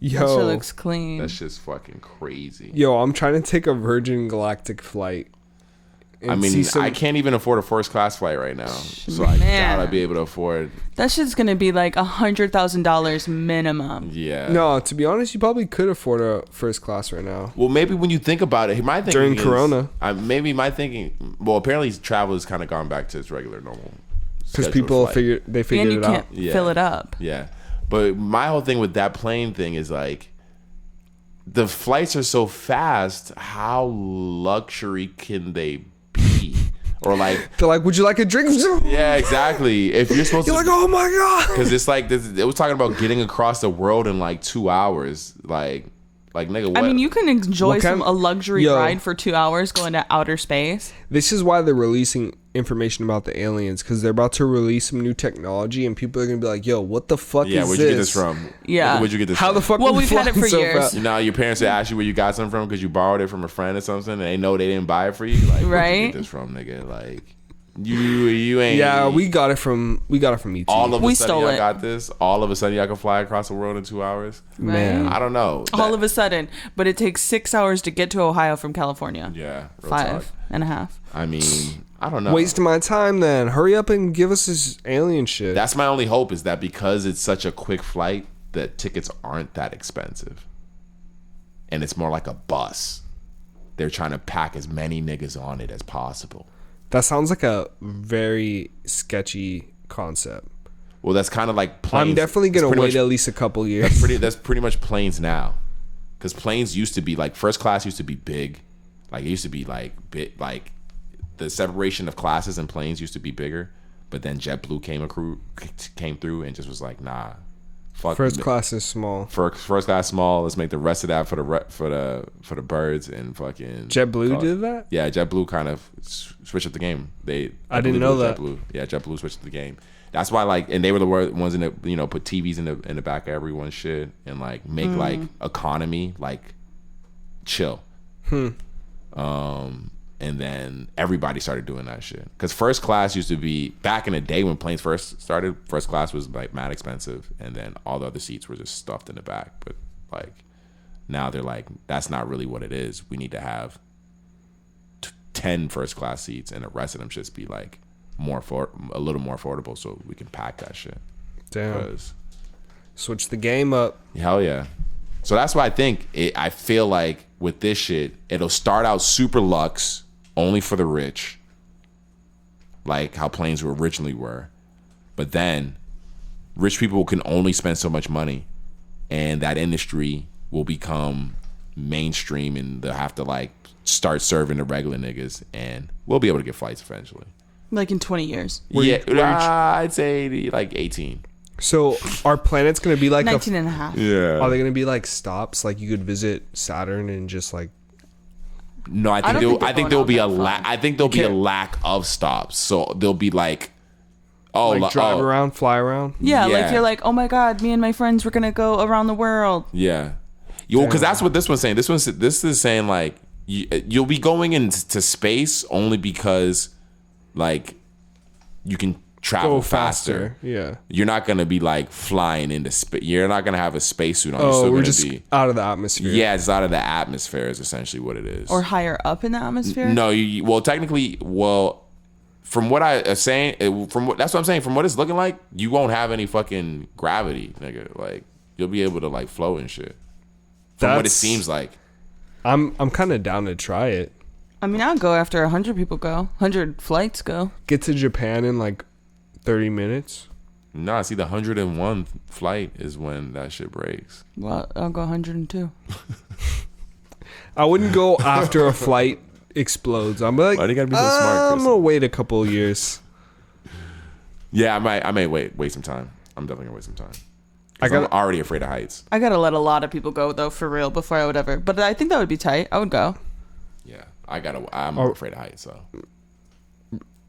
That shit looks clean. that's just fucking crazy. Yo, I'm trying to take a Virgin Galactic flight. I mean, I can't even afford a first class flight right now, so I doubt I'd be able to afford. That shit's gonna be like $100,000 minimum. Yeah. No, to be honest, you probably could afford a first class right now. Well, maybe when you think about it, my thinking During is, Corona. maybe my thinking. Well, apparently travel has kind of gone back to its regular normal. Because scheduled people flight. figured And you it can't out. Yeah. fill it up. Yeah, but my whole thing with that plane thing is like, the flights are so fast. How luxury can they be? Or like, They're like, would you like a drink? yeah, exactly. If you're supposed You're to, like, oh my god. because it's like it was talking about getting across the world in like 2 hours. Like nigga, what? I mean, you can enjoy What kind- a luxury Yo. ride for 2 hours going to outer space. This is why they're releasing information about the aliens, because they're about to release some new technology, and people are gonna be like, "Yo, what the fuck yeah, is where'd this? you get this from? Yeah. Where'd you get this? How from? the fuck? Well, we we've had it flying for so years. fast? You know, your parents would ask you where you got something from because you borrowed it from a friend or something, and they know they didn't buy it for you. Like, where'd you Right. get this from, nigga? Like, You ain't. Yeah, we got it from ET. All of a We sudden, stole y'all it. got this. All of a sudden, y'all can fly across the world in 2 hours. Man. I don't know. All of a sudden, but it takes 6 hours to get to Ohio from California. Yeah, real 5.5. I mean, I don't know. Wasting my time then. Hurry up and give us this alien shit. That's my only hope, is that because it's such a quick flight, that tickets aren't that expensive. And it's more like a bus. They're trying to pack as many niggas on it as possible. That sounds like a very sketchy concept. Well, that's kind of like planes. I'm definitely going It's to pretty wait much- at least a couple years. That's pretty much planes now. Because planes used to be like, first class used to be big. Like it used to be like the separation of classes in planes used to be bigger. But then JetBlue came through and just was like, nah. Fuck First class is small. First class small. Let's make the rest of that for the birds and fucking JetBlue did that? Yeah, JetBlue kind of switched up the game. I didn't know that. JetBlue. Yeah, JetBlue switched up the game. That's why and they were the ones in the put TVs in the back of everyone's shit and like make like economy like chill. And then everybody started doing that shit. Because first class used to be, back in the day when planes first started, first class was like mad expensive. And then all the other seats were just stuffed in the back. But like now they're like, that's not really what it is. We need to have 10 first class seats and the rest of them just be like a little more affordable so we can pack that shit. Damn. Switch the game up. Hell yeah. So that's why I feel like with this shit, it'll start out super luxe, only for the rich, like how planes originally were. But then rich people can only spend so much money, and that industry will become mainstream, and they'll have to like start serving the regular niggas, and we'll be able to get flights eventually. Like in 20 years. I'd say like 18. So our planet's going to be like 19 and a half. Yeah. Are they going to be like stops? Like you could visit Saturn and just like... No, I think there'll be a lack of stops. So there'll be like, drive around, fly around. Yeah, like you're like, oh my god, me and my friends were gonna go around the world. Yeah, because that's what this one's saying. This is saying like you'll be going into space only because like you can travel Go faster. Yeah, you're not gonna be like flying into space. You're not gonna have a spacesuit on. Oh, we're just out of the atmosphere. Yeah, it's out of the atmosphere is essentially what it is. Or higher up in the atmosphere. No, technically, from what I am saying, that's what I'm saying. From what it's looking like, you won't have any fucking gravity, nigga. Like you'll be able to like float and shit. From what it seems like. I'm kind of down to try it. I mean, I'll go after 100 people go. 100 flights go. Get to Japan in like 30 minutes. Nah, see, the 101 flight is when that shit breaks. Well, I'll go 102. I wouldn't go after a flight explodes. I'm like, why do you gotta be so smart, I'm gonna wait a couple of years. Yeah, I may wait some time. I'm definitely gonna wait some time. I'm already afraid of heights. I gotta let a lot of people go though, for real, before I would ever. But I think that would be tight. I would go. Yeah, I'm afraid of heights. So.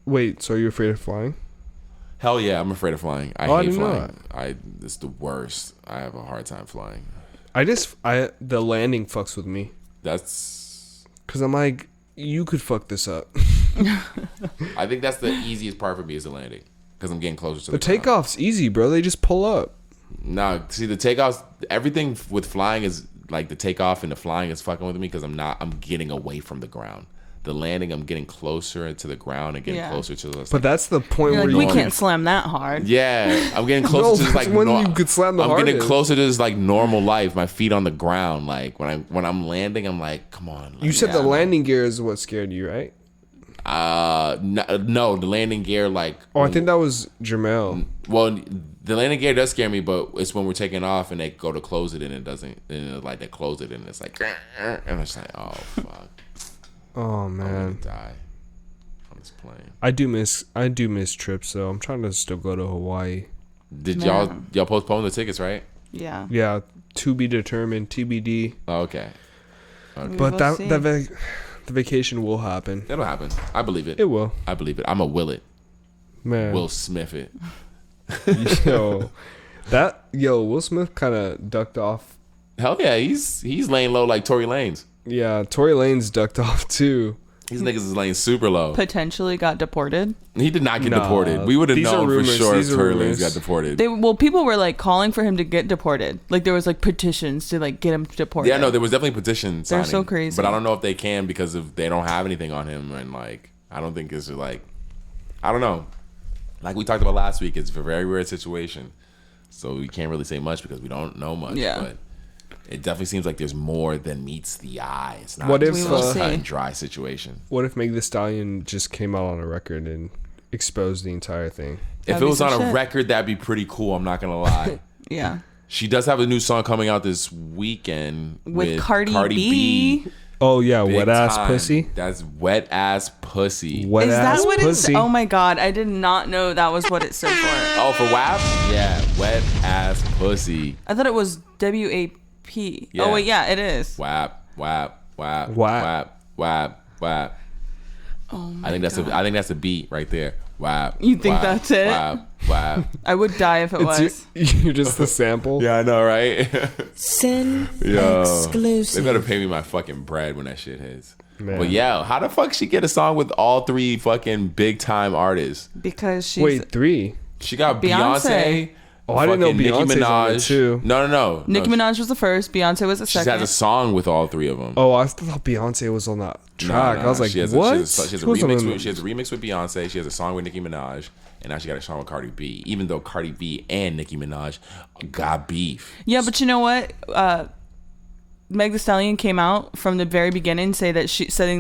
Wait, so you're afraid of flying? Hell yeah, I'm afraid of flying. I hate flying. It's the worst. I have a hard time flying. The landing fucks with me. That's because I'm like, you could fuck this up. I think that's the easiest part for me is the landing because I'm getting closer to the takeoff's easy, bro. They just pull up. No, see the takeoffs. Everything with flying is like the takeoff and the flying is fucking with me because I'm getting away from the ground. The landing, I'm getting closer to the ground and getting closer to the. But that's the point where we can't slam that hard. Yeah, I'm getting closer to just like when you could slam the hardest. I'm getting closer to just like normal life. My feet on the ground. Like when I'm landing, I'm like, come on. You said the landing gear is what scared you, right? No, the landing gear like. Oh, I think that was Jamel. Well, the landing gear does scare me, but it's when we're taking off and they go to close it and it doesn't. And like they close it and it's like, and it's like, oh fuck. Oh man, I'm gonna die on this plane. I do miss trips though. I'm trying to still go to Hawaii. Did y'all postpone the tickets, right? Yeah. Yeah, to be determined, TBD. Oh, okay. But the vacation will happen. It'll happen. I believe it. It will. I believe it. I'm a will it. Man. Will Smith it. Will Smith kind of ducked off. Hell yeah, he's laying low like Tory Lanez. Yeah, Tory Lanez ducked off too. These niggas is laying super low. Potentially got deported. He did not get deported. We would have known for sure if Tory Lanez got deported. People were like calling for him to get deported. Like there was like petitions to like get him deported. Yeah, no, there was definitely petitions. They're so crazy. But I don't know if they can because if they don't have anything on him, and like I don't think it's like, I don't know. Like we talked about last week, it's a very weird situation. So we can't really say much because we don't know much. Yeah. But it definitely seems like there's more than meets the eye. It's not What if, just a cut and dry situation. What if Meg Thee Stallion just came out on a record and exposed the entire thing? If it was on a record, that'd be pretty cool. I'm not gonna lie. Yeah. She does have a new song coming out this weekend with Cardi B. Oh yeah, Big wet ass time. pussy. That's wet ass pussy. Wet Is ass that what pussy. it's? Oh my god, I did not know that was what it stood for. Oh, for WAP? Yeah, wet ass pussy. I thought it was WAP. Yeah. Oh wait, yeah, it is. WAP, WAP, WAP, WAP. WAP, WAP, WAP. Oh my I think that's a beat right there. WAP. You think WAP, that's it? WAP, WAP. I would die if it was. You're just the sample. Yeah, I know, right? Sin Yo, exclusive. they better pay me my fucking bread when that shit hits. Man. But yeah, how the fuck she get a song with all three fucking big time artists? Because she's Wait, 3? She got Beyonce. Beyonce. Oh, I didn't know fucking Beyonce's on it too. No. Nicki Minaj was the first. Beyonce was the She second. has a song with all three of them. Oh, I thought Beyonce was on that track. Nah, I was like, she has what? she has a She wasn't remix. on- She has a remix with Beyonce. She has a song with Nicki Minaj, and now she got a song with Cardi B. Even though Cardi B and Nicki Minaj got beef. Yeah, but you know what? Meg Thee Stallion came out from the very beginning saying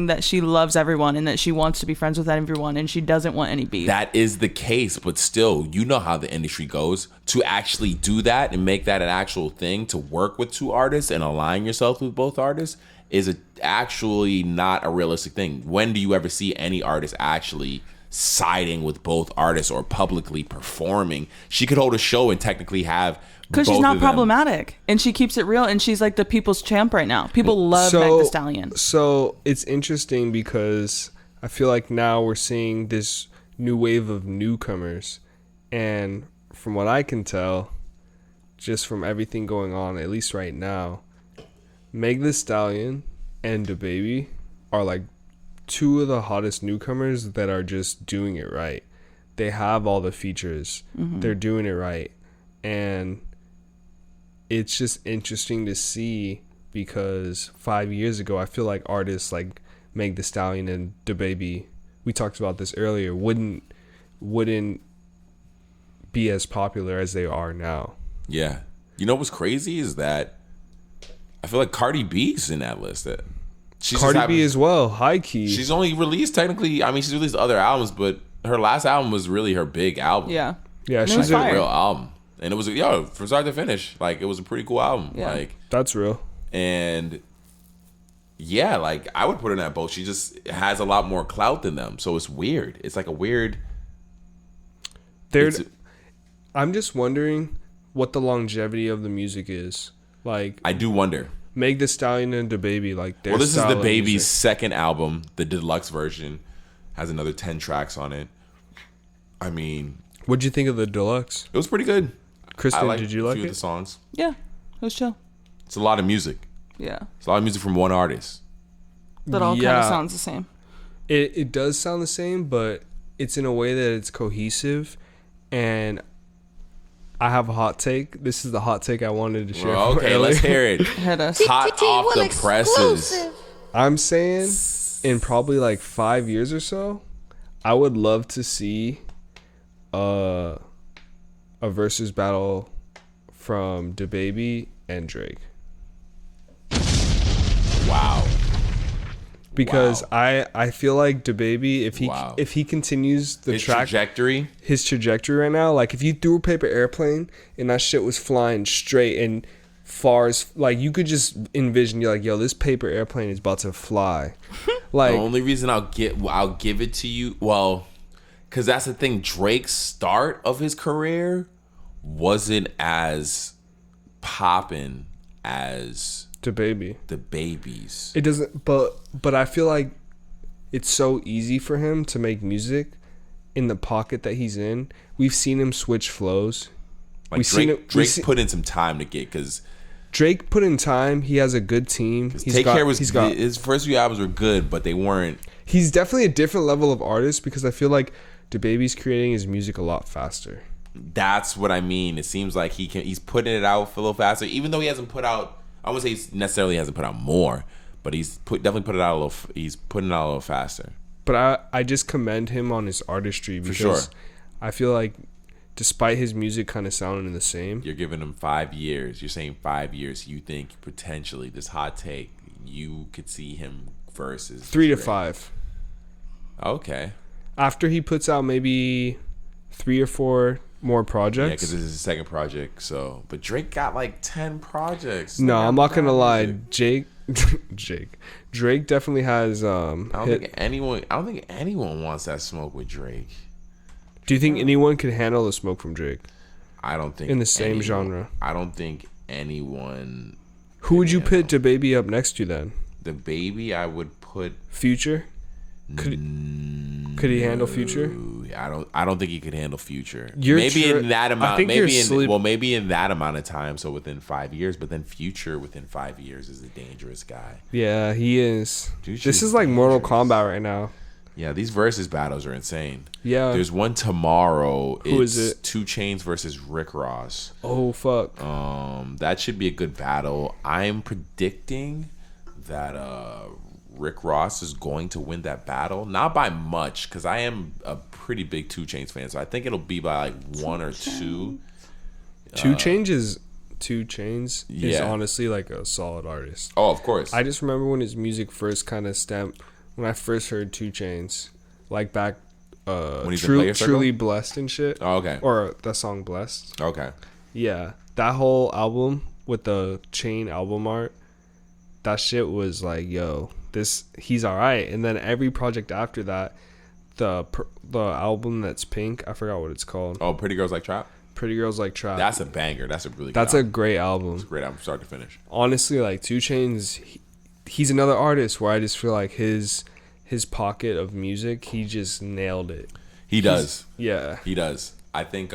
that she loves everyone and that she wants to be friends with everyone and she doesn't want any beef. That is the case, but still, you know how the industry goes. To actually do that and make that an actual thing, to work with two artists and align yourself with both artists is actually not a realistic thing. When do you ever see any artist actually siding with both artists or publicly performing? She could hold a show and technically have because she's both not of them. problematic and she keeps it real and she's like the people's champ right now. People love Meg Thee Stallion. So it's interesting because I feel like now we're seeing this new wave of newcomers, and from what I can tell, just from everything going on, at least right now, Meg Thee Stallion and DaBaby are like two of the hottest newcomers that are just doing it right. They have all the features. Mm-hmm. They're doing it right. And it's just interesting to see because 5 years ago, I feel like artists like Meg Thee Stallion and DaBaby, we talked about this earlier, wouldn't be as popular as they are now. Yeah. You know what's crazy is that I feel like Cardi B's in that list. Cardi B as well, high key. She's only released technically, I mean, she's released other albums, but her last album was really her big album. Yeah. Yeah, And it she's was a fire. Real album. And it was, from start to finish, like, it was a pretty cool album. Yeah. Like, that's real. and yeah, like, I would put her in that boat. She just has a lot more clout than them. So it's weird. It's like a weird. I'm just wondering what the longevity of the music is. Like, I do wonder. Meg Thee Stallion and DaBaby, like, their Well, this is style the of Baby's music. second album. The deluxe version has another 10 tracks on it. I mean, What'd you think of the deluxe? it was pretty good. Kristen, I liked did you a like few of it? the songs. Yeah. It was chill. It's a lot of music. Yeah. It's a lot of music from one artist. That all kind Yeah. of sounds the same. It does sound the same, but it's in a way that it's cohesive. And I have a hot take. This is the hot take I wanted to share. Well, okay, earlier. let's hear it. Hit us. Hot off the presses. I'm saying in probably like 5 years or so, I would love to see a versus battle from DaBaby and Drake. Wow. Because Wow. I feel like DaBaby, Wow. if he continues the His track trajectory. his trajectory right now, like if you threw a paper airplane and that shit was flying straight and far as, like, you could just envision, you're like, yo, this paper airplane is about to fly. Like, The only reason I'll give it to you, well, because that's the thing. Drake's start of his career wasn't as poppin' as DaBaby. the Babies. It doesn't, but I feel like it's so easy for him to make music in the pocket that he's in. We've seen him switch flows. Like we've seen Drake, it- Drake put in some time to get, because Drake put in time. He has a good team. His first few albums were good, but they weren't. He's definitely a different level of artist because I feel like DaBaby's creating his music a lot faster. That's what I mean. It seems like he's putting it out a little faster, even though he hasn't put out. I wouldn't say he necessarily hasn't put out more, but definitely put it out a little. He's putting it out a little faster. But I just commend him on his artistry because For sure. I feel like despite his music kind of sounding the same, You're giving him 5 years. You're saying 5 years. You think potentially this hot take, you could see him versus 3 to Drake. 5. Okay. After he puts out maybe 3 or 4 more projects. Yeah, because this is his second project. So, but Drake got like 10 projects. No, I'm not gonna lie. Music. Drake definitely has. I don't think anyone wants that smoke with Drake. Do you think anyone could handle the smoke from Drake? I don't think In the same genre. I don't think anyone. Who would you put DaBaby up next to then? DaBaby, I would put Future. Could he handle Future? I don't think he could handle Future. Maybe in that amount. Maybe in that amount of time. So within 5 years, but then Future within 5 years is a dangerous guy. Yeah, he is. Future's This is like Mortal dangerous. Kombat right now. Yeah, these versus battles are insane. Yeah. There's one tomorrow. Who is it? 2 Chainz versus Rick Ross. Oh fuck. That should be a good battle. I'm predicting that Rick Ross is going to win that battle. Not by much, because I am a pretty big 2 Chainz fan. So I think it'll be by like 1 or 2. 2 Chainz is Yeah. honestly like a solid artist. Oh, of course. I just remember when his music first kind of stamped. When I first heard 2 Chainz, like back, When he's in Player Circle? Truly Blessed and shit. Oh, okay. Or that song Blessed. Okay. Yeah, that whole album with the chain album art, that shit was like, yo, he's all right. And then every project after that, the album that's pink, I forgot what it's called. Oh, Pretty Girls Like Trap? Pretty Girls Like Trap. That's a banger. That's a really good That's a album. great album. It's a great album, start to finish. Honestly, like 2 Chainz, he's another artist where I just feel like his pocket of music, he just nailed it. He does. Yeah. He does. I think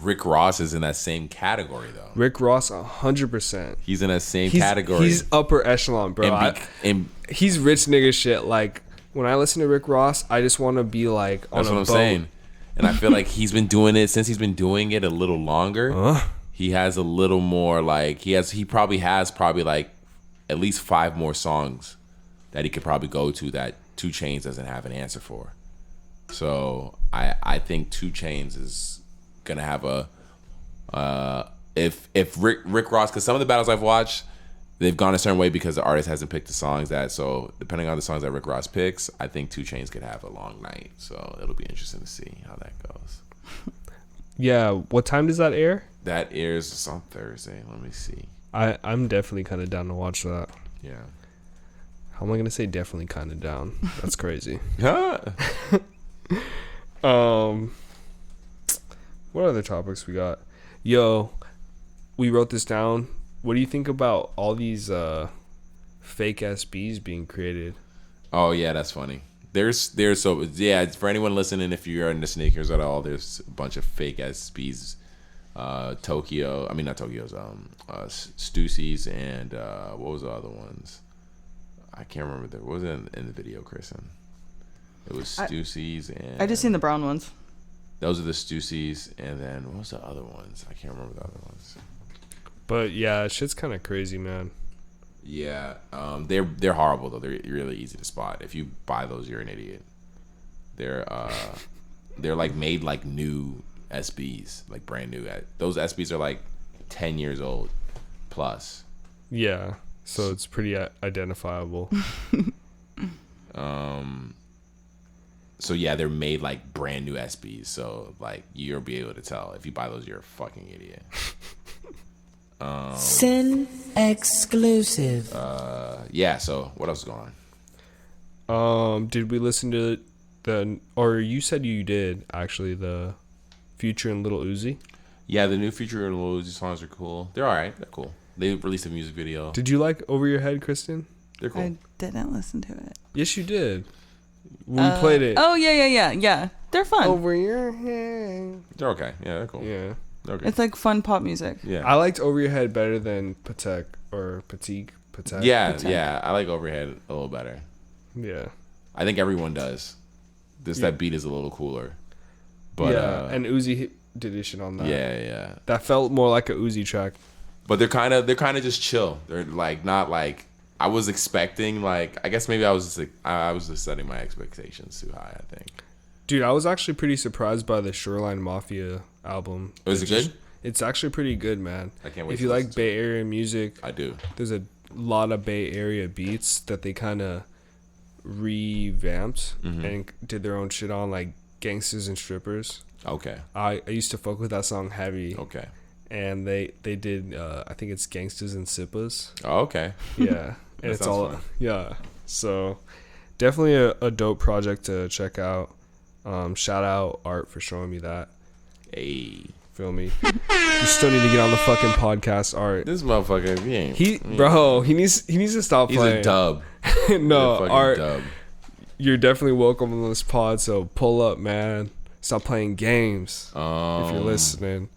Rick Ross is in that same category, though. Rick Ross, 100%. He's in that same category. He's upper echelon, bro. He's rich nigga shit. Like, when I listen to Rick Ross, I just want to be like on That's a what I'm boat. saying. And I feel like he's been doing it since he's been doing it a little longer. He has a little more like he probably has like at least 5 more songs that he could probably go to that 2 Chainz doesn't have an answer for. So I think 2 Chainz is gonna have if Rick Ross, because some of the battles I've watched, they've gone a certain way because the artist hasn't picked the songs so depending on the songs that Rick Ross picks, I think 2 Chainz could have a long night. So it'll be interesting to see how that goes. Yeah, what time does that air? That airs on Thursday. Let me see. I'm definitely kind of down to watch that. Yeah. How am I gonna say definitely kind of down? That's crazy. What other topics we got? Yo, we wrote this down. What do you think about all these fake SBs being created? Oh yeah, that's funny. There's for anyone listening, if you're into sneakers at all, there's a bunch of fake SBs. Stussies and what was the other ones? I can't remember. What was it in the video, Kristen? It was Stussies and I just seen the brown ones. Those are the Stussies, and then what was the other ones? I can't remember the other ones. But yeah, shit's kind of crazy, man. Yeah, they're horrible though. They're really easy to spot. If you buy those, you're an idiot. They're like made like new SBs, like brand new. Those SBs are like 10 years old plus. Yeah, so it's pretty identifiable. So yeah, they're made like brand new SBs. So like you'll be able to tell if you buy those, you're a fucking idiot. Sin exclusive. Yeah. So what else is going on? Did we listen to or you said you did actually, the Future and Lil Uzi? Yeah, the new Future and Lil Uzi songs are cool. They're all right. They're cool. They released a music video. Did you like Over Your Head, Kristen? They're cool. I didn't listen to it. Yes, you did. We played it. Oh yeah. They're fun. Over Your Head. They're okay. Yeah, they're cool. Yeah. Okay. It's like fun pop music. Yeah. I liked Over Your Head better than Patek or Patek. Yeah. I like Overhead a little better. Yeah. I think everyone does. That beat is a little cooler. But yeah, and Uzi did his shit on that. Yeah. That felt more like a Uzi track. But they're kind of just chill. They're like not like I was expecting. Like I guess maybe I was just setting my expectations too high. I think. Dude, I was actually pretty surprised by the Shoreline Mafia album. Was it good? It's actually pretty good, man. I can't wait. If you like Bay Area music, I do. There's a lot of Bay Area beats that they kind of revamped and did their own shit on, like Gangsters and Strippers. Okay. I used to fuck with that song heavy. Okay. And they did I think it's Gangsters and Sippas. Oh, okay. Yeah. And it's all fun. yeah. So definitely a dope project to check out. Shout out Art for showing me that. Hey. Feel me? You still need to get on the fucking podcast, Art. This motherfucker, he needs to stop playing. He's a dub. No, He's a Art. dub. You're definitely welcome on this pod. So pull up, man. Stop playing games if you're listening.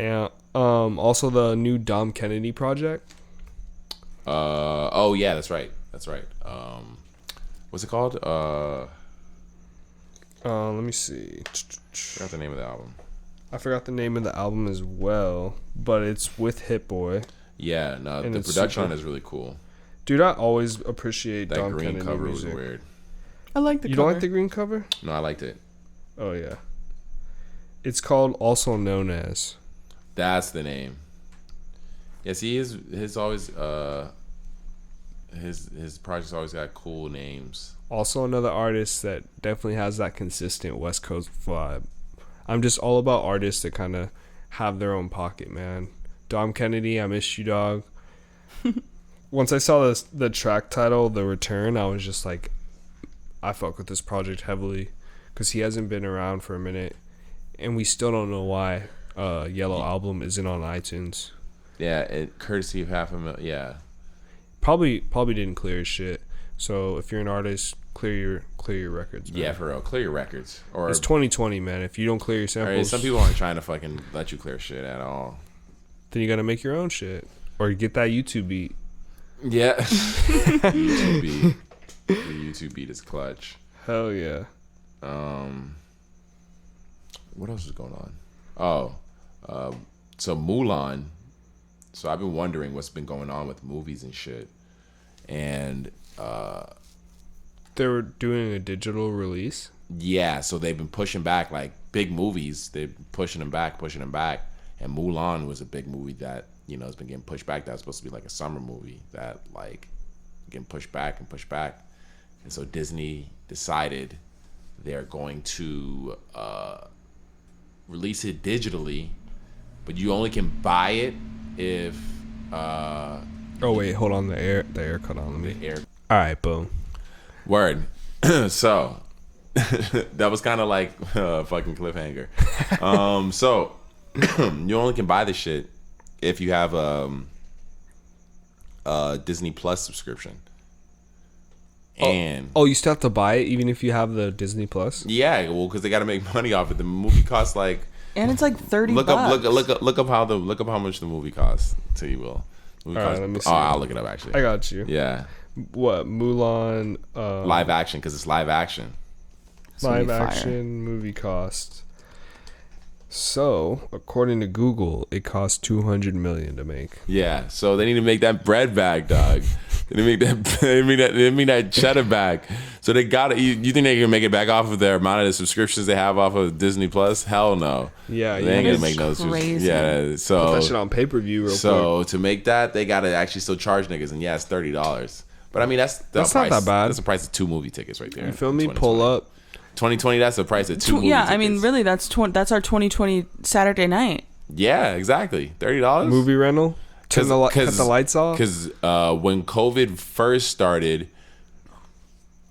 And also the new Dom Kennedy project. Oh yeah, that's right. What's it called? Let me see. I forgot the name of the album. I forgot the name of the album as well, but it's with Hit Boy. Yeah, no, And the it's production on super- it is really cool. Dude, I always appreciate That Dom green Kennedy cover music. was weird. I like the You cover. don't like the green cover? No, I liked it. Oh yeah. It's called Also Known As. That's the name. Yeah, see, his always his projects always got cool names. Also another artist that definitely has that consistent West Coast vibe. I'm just all about artists that kind of have their own pocket, man. Dom Kennedy, I miss you, dog. Once I saw the track title, The Return, I was just like, I fuck with this project heavily because he hasn't been around for a minute, and we still don't know why Yellow Album isn't on iTunes. Yeah, courtesy of $500,000. Yeah, Probably didn't clear his shit. So if you're an artist, clear your records, man. yeah, for real. Clear your records. Or It's 2020, man. If you don't clear your samples, some people aren't trying to fucking let you clear shit at all. then you gotta make your own shit or get that YouTube beat. Yeah, YouTube beat. The YouTube beat is clutch. Hell yeah. What else is going on? So Mulan. So I've been wondering what's been going on with movies and shit. And They were doing a digital release. yeah, so they've been pushing back like big movies. They're pushing them back. And Mulan was a big movie that, has been getting pushed back. That was supposed to be like a summer movie that like getting pushed back. And so Disney decided they're going to release it digitally, but you only can buy it if Oh wait, hold on. The air cut on. Let me. air. All right, boom. Word. So that was kind of like a fucking cliffhanger. So you only can buy this shit if you have a Disney Plus subscription. And Oh, you still have to buy it even if you have the Disney Plus. yeah, well, because they got to make money off it. The movie costs like And it's like $30. look up how much the movie costs. So you will. Movie All right, costs- let me see. I'll look it up actually. I got you. Yeah, What Mulan? live action because it's live action. Live Fire. action movie cost. So, according to Google, it costs $200 million to make. Yeah, so they need to make that bread back, dog. They need to make that cheddar back. So they got it. You think they can make it back off of their amount of the subscriptions they have off of Disney Plus? Hell no. Yeah, they ain't That gonna is make those. crazy. Yeah, Put so that shit on pay-per-view real quick. so to make that, they gotta actually still charge niggas, and yeah, it's $30. But I mean, that's That's price. not that bad. That's the price of 2 movie tickets right there. You feel me? 2020. Pull up. 2020. That's the price of 2 movie Yeah, tickets. I mean, really, that's our 2020 Saturday night. Yeah, exactly. $30. Movie rental. Cut the lights off. Because when COVID first started,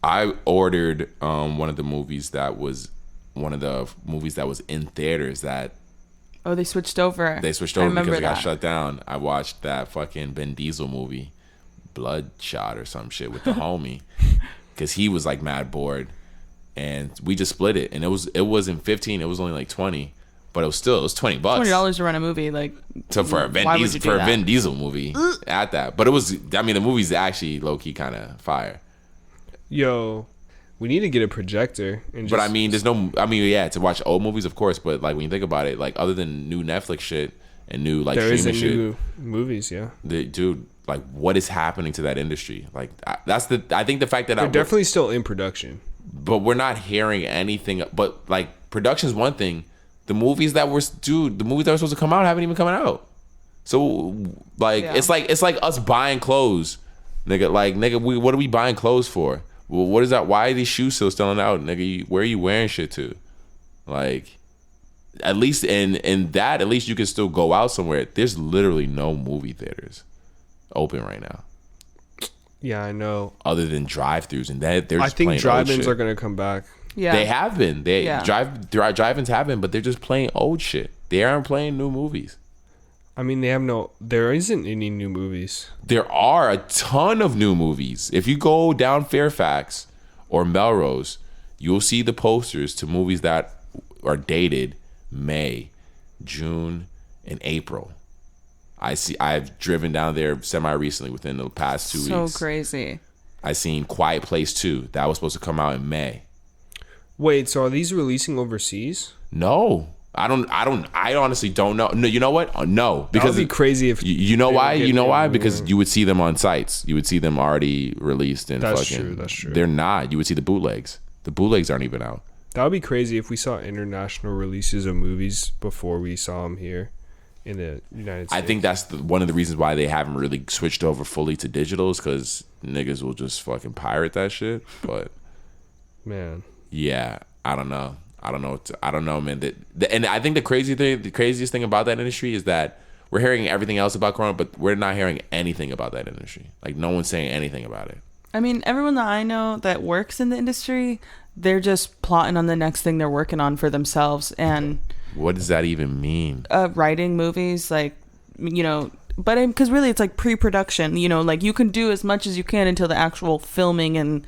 I ordered one of the movies that was in theaters that Oh, they switched over. they switched I over remember because it got that. shut down. I watched that fucking Ben Diesel movie, Bloodshot or some shit with the homie, because he was like mad bored, and we just split it, and it wasn't 15, it was only like 20. But it was $20. $20 to rent a movie, like. So for a Vin Diesel movie at that. But it was, I mean, the movie's actually low key kind of fire. Yo, we need to get a projector. But I mean, to watch old movies, of course. But like when you think about it, like other than new Netflix shit and new like there streaming shit, new movies, yeah. Dude, like what is happening to that industry? Like I think the fact that they're definitely still in production, but we're not hearing anything. But like production's one thing. The movies that were supposed to come out haven't even come out. So like it's like us buying clothes, nigga. Like nigga, what are we buying clothes for? Well, what is that? Why are these shoes still selling out, nigga? Where are you wearing shit to? Like, at least in that, at least you can still go out somewhere. There's literally no movie theaters open right now. Yeah, I know. Other than drive-thrus, and they're just I think playing drive-ins old shit. are gonna come back. Yeah, they have been. Drive-ins have been, but they're just playing old shit. They aren't playing new movies. I mean, there isn't any new movies. There are a ton of new movies. If you go down Fairfax or Melrose, you'll see the posters to movies that are dated May, June, and April. I've driven down there semi-recently within the past 2 weeks. So crazy. I seen Quiet Place 2. That was supposed to come out in May. Wait, so are these releasing overseas? No. I honestly don't know. No, you know what? No, because that would be crazy if you know why? You know why? Because you would see them on sites. You would see them already released and That's true. They're not. You would see the bootlegs. The bootlegs aren't even out. That would be crazy if we saw international releases of movies before we saw them here in the United States. I think that's one of the reasons why they haven't really switched over fully to digital is because niggas will just fucking pirate that shit. But man, yeah, I don't know. I don't know, man. And I think the craziest thing about that industry is that we're hearing everything else about Corona, but we're not hearing anything about that industry. Like no one's saying anything about it. I mean, everyone that I know that works in the industry, they're just plotting on the next thing they're working on for themselves. And what does that even mean? Writing movies, like, you know, but because really it's like pre-production, you know, like you can do as much as you can until the actual filming and.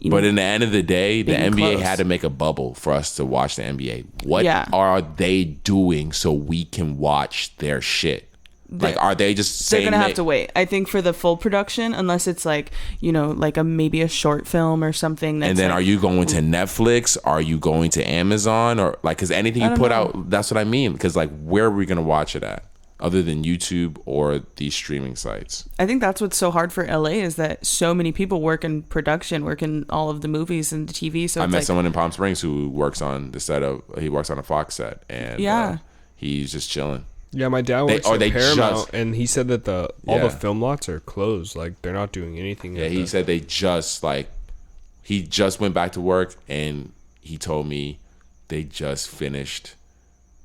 But in the end of the day, the NBA close. had to make a bubble for us to watch the NBA. What are they doing so we can like, their shit? Like, are they just saying... They're going to have to wait, I think, for the full production, unless it's like, you know, like maybe a short film or something. That's and then like, are you going to Netflix? Are you going to Amazon? Or like, because anything you put out, that's what I mean. Because like, where are we going to watch it at? Other than YouTube or these streaming sites. I think that's what's so hard for LA is that so many people work in production, work in all of the movies and the TV. So I met someone in Palm Springs who works on the set of, he works on a Fox set, and he's just chilling. Yeah, my dad works at Paramount, and he said that all the film lots are closed. Like they're not doing anything. Yeah, he said he just went back to work, and he told me they just finished.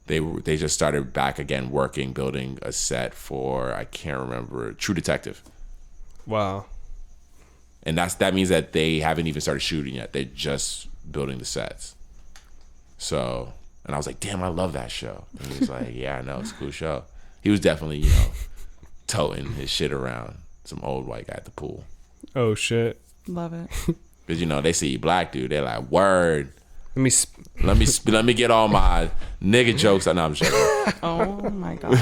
They just started back again working, building a set for, I can't remember, True Detective. Wow. And that means that they haven't even started shooting yet. They're just building the sets. So, and I was like, damn, I love that show. And he was like, yeah, I know, it's a cool show. He was definitely, you know, toting his shit around. Some old white guy at the pool. Oh, shit. Love it. Because, you know, they see black dude, they're like, word. Let me get all my nigga jokes. No, I'm joking. Oh my god.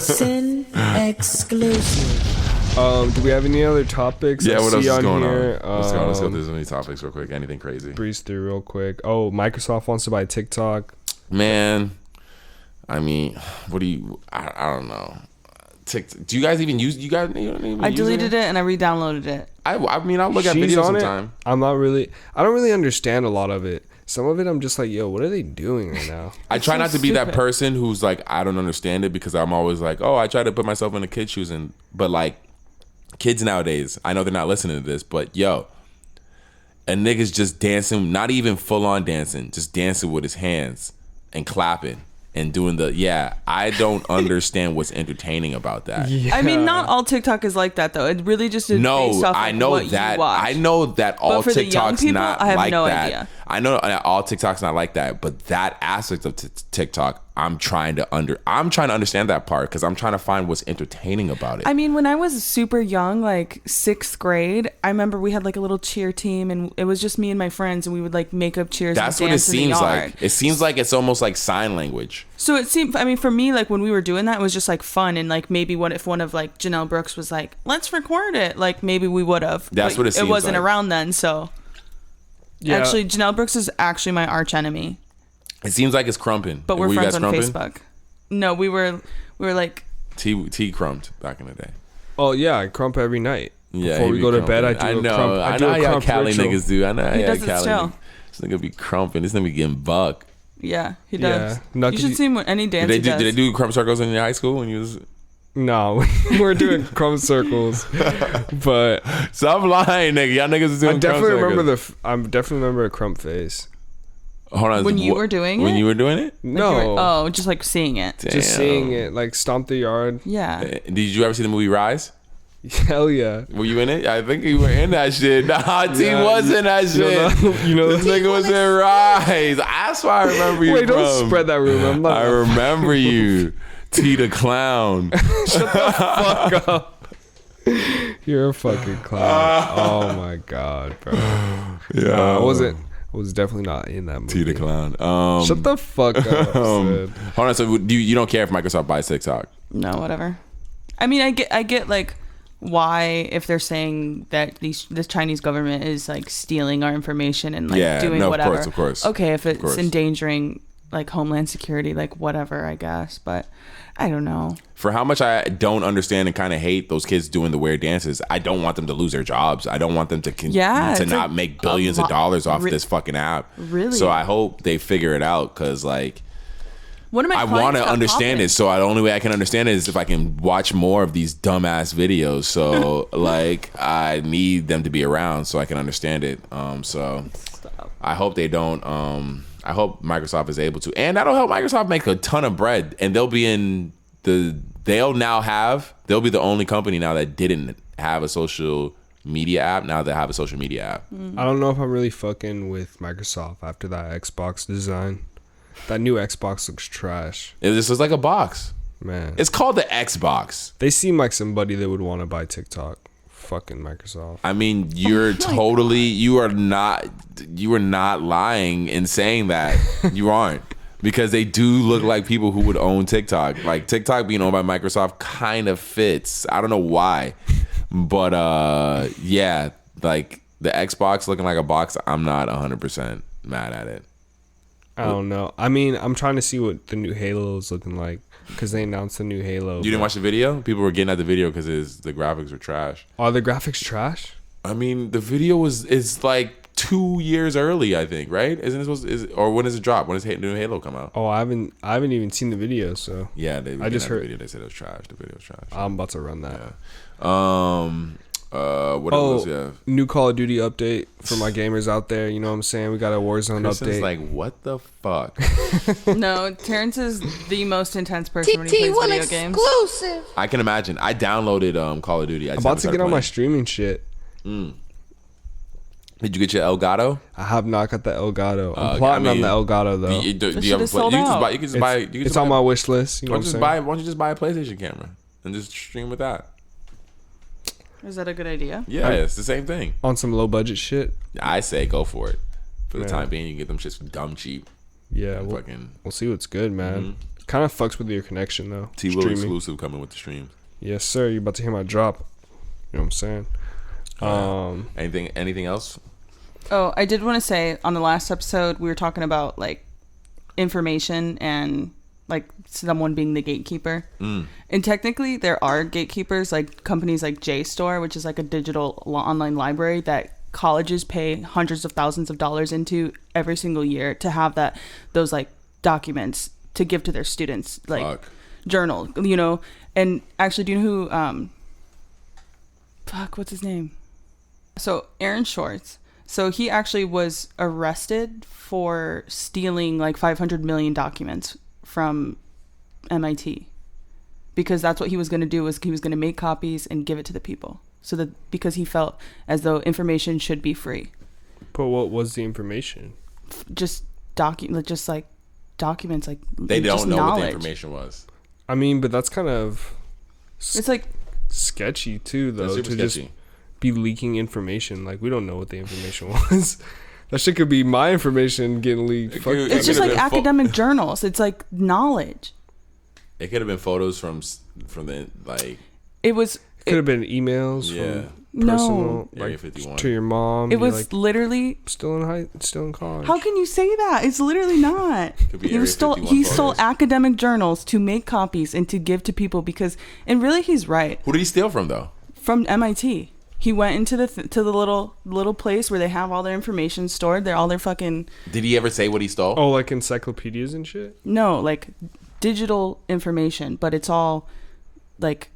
Sin exclusive. Do we have any other topics? Yeah, what else is going here? on? Let's go through some of these topics real quick. Anything crazy? Breeze through real quick. Oh, Microsoft wants to buy TikTok. Man, I mean, what do you? I don't know. TikTok. Do you guys even use? You guys? I deleted it and I re-downloaded it. I mean, I'll look at videos sometime. I don't really understand a lot of it. Some of it I'm just like, yo, what are they doing right now? I try not to be that person who's like, I don't understand it, because I'm always like, oh, I try to put myself in the kid's shoes, but like kids nowadays, I know they're not listening to this, but yo, a nigga's just dancing, not even full on dancing, just dancing with his hands and clapping and doing I don't understand what's entertaining about that. Yeah. I mean, not all TikTok is like that though. It really just is based off I know what that. you watch. I know that all but for the young TikTok's people, not I have like no that. idea. I know all TikTok's not like that, but that aspect of TikTok, I'm trying to understand that part because I'm trying to find what's entertaining about it. I mean, when I was super young, like 6th grade, I remember we had like a little cheer team, and it was just me and my friends, and we would like make up cheers. That's and what it dance in the seems yard. like. It seems like it's almost like sign language. So it seemed, I mean, for me, like when we were doing that, it was just like fun, and like maybe what if one of like Janelle Brooks was like, let's record it, like maybe we would have. That's what it seems It wasn't like. around then, so. Yeah. Actually, Janelle Brooks is actually my arch enemy. It seems like it's crumping. But we're Were you friends guys on crumping? Facebook. No, we were like, T crumped back in the day. Oh yeah, I crump every night. Yeah, Before he we be go to bed, I crumping. do a crump. I do know a how y'all crump Cali ritual. niggas do. I know how He y'all does it Cali still. niggas. This nigga be crumping. This nigga be getting buck. yeah, he Yeah. does. No, You 'cause should you- see him with any dance he does. Did they do crump circles in your high school when you was? No, we're doing crumb circles, but Stop lying, nigga. Y'all niggas was doing I definitely crump remember circles. I definitely remember a crump face. Hold on. When you were doing When it? you were doing it? Like you No, were- oh, just like seeing it. just seeing it, like stomp the yard. Yeah. Did you ever see the movie Rise? Hell yeah. Were you in it? I think you were in that shit. Nah, T Yeah, was in that shit. You know, This nigga was in Rise. That's why I remember you. Wait, don't from. spread that rumor. I'm not. I remember you. T the clown. Fuck up. You're a fucking clown. Oh my god, bro. Yeah, I wasn't. I was definitely not in that movie. T the clown. Shut the fuck up. Sid. Hold on. So you don't care if Microsoft buys TikTok? No, whatever. I mean, I get like why if they're saying that this Chinese government is like stealing our information and like Yeah, doing no, of whatever. course, of course. Okay, if it's course. endangering like homeland security, like whatever, I guess. But I don't know. For how much I don't understand and kind of hate those kids doing the weird dances, I don't want them to lose their jobs. I don't want them to Yeah, to it's not like make a billions of lot- dollars off re- this fucking app. Really? So I hope they figure it out because like One of my I clients want to got understand popped. it. So the only way I can understand it is if I can watch more of these dumbass videos. So like I need them to be around so I can understand it. So I hope they don't. I hope Microsoft is able to, and that'll help Microsoft make a ton of bread. And they'll be in the. They'll be the only company now that didn't have a social media app. Now they have a social media app. I don't know if I'm really fucking with Microsoft after that Xbox design. That new Xbox looks trash, It just looks like a box. man. It's called the Xbox. They seem like somebody that would want to buy TikTok. Fucking Microsoft. I mean, you're totally. You are not lying in saying that. You aren't. Because they do look like people who would own TikTok. Like TikTok being owned by Microsoft kind of fits. I don't know why. But yeah, like the Xbox looking like a box, I'm not 100% mad at it. I don't know. I mean, I'm trying to see what the new Halo is looking like because they announced the new Halo. You didn't watch the video? People were getting at the video because the graphics were trash. Are the graphics trash? I mean, the video is like 2 years early, I think, right? Isn't it supposed or when does it drop? When does the new Halo come out? Oh, I haven't even seen the video, so Yeah, they I just heard- the video. They said it was trash. The video was trash. I'm about to run that. What else? Yeah. New Call of Duty update for my gamers out there. You know what I'm saying? We got a Warzone Kristen's update. like, what the fuck? No, Terrence is the most intense person when he TT plays will video games. exclusive. I can imagine. I downloaded Call of Duty. I I'm just about haven't to started get on my playing. streaming shit. Did you get your Elgato? I have not got the Elgato. I'm I plotting on mean, the Elgato though. Do This you have a shit is play? You sold can just out. buy. You can just buy. You can It's just on buy, my wish list. You know Why what I'm don't, saying? why don't you just buy a PlayStation camera and just stream with that? Is that a good idea? Yeah, it's the same thing. On some low budget shit. I say go for it. For the Yeah. time being, you can get them shits for dumb cheap. Yeah, we'll Fucking see what's good, man. Kind of fucks with your connection though. T-Will Streaming. exclusive coming with the streams. Yes, sir. You're about to hear my drop. You know what I'm saying? Anything else? Oh, I did want to say on the last episode we were talking about like information and like someone being the gatekeeper. And technically there are gatekeepers, like companies like JSTOR, which is like a digital online library that colleges pay hundreds of thousands of dollars into every single year to have those like documents to give to their students, like Fuck. journal, you know. And actually, do you know who what's his name? So Aaron Shorts. So he actually was arrested for stealing like 500 million documents from MIT, because that's what he was going to do. Was he was going to make copies and give it to the people, so that because he felt as though information should be free. But what was the information? just documents like They just don't know what the knowledge. information was. I mean, but that's kind of It's like sketchy too, That's though, super to just sketchy. be leaking information. Like, we don't know what the information was. That shit could be my information getting leaked. Fuck could- that. it's just could've like been academic journals. It's like knowledge. It could have been photos from the like. It was. Could have been emails Yeah. from personal, No. Area like 51. to your mom. It be was like, literally. still in college. How can you say that? It's literally not. Could be He Area stole 51 photos. academic journals to make copies and to give to people because, and really, he's right. Who did he steal from though? From MIT, he went into the little place where they have all their information stored. They're all their fucking Did he ever say what he stole? Oh, like encyclopedias and shit. no like digital information, but it's all like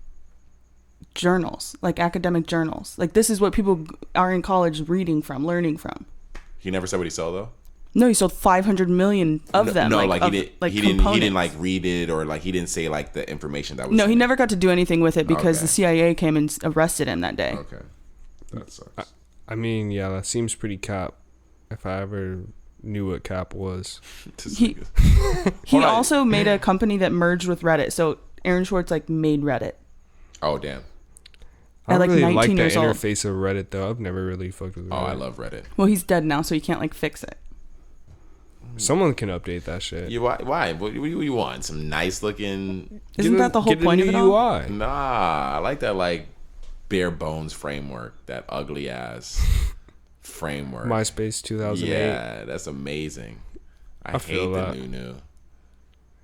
journals, like academic journals. Like this is what people are in college reading from, learning from. He never said what he stole though. No, he sold 500 million of them. No, like, like of, he didn't. like he didn't components. like read it or like he didn't say like the information that was. No, he in it. never got to do anything with it because Okay. the CIA came and arrested him that day. Okay, that sucks. I mean, yeah, that seems pretty cap. If I ever knew what cap was. He Hold on. also made a company that merged with Reddit. So Aaron Schwartz like made Reddit. Oh damn. I At, don't like, really like 19 the years old. interface of Reddit though. I've never really fucked with Reddit. Oh, I love Reddit. Well, he's dead now, so you can't like fix it. Someone can update that shit. You why? What do you want? Some nice looking? Isn't that the whole point of it all? UI. Nah, I like that like bare bones framework. That ugly ass framework. MySpace 2008. Yeah, that's amazing. I feel hate that. the new.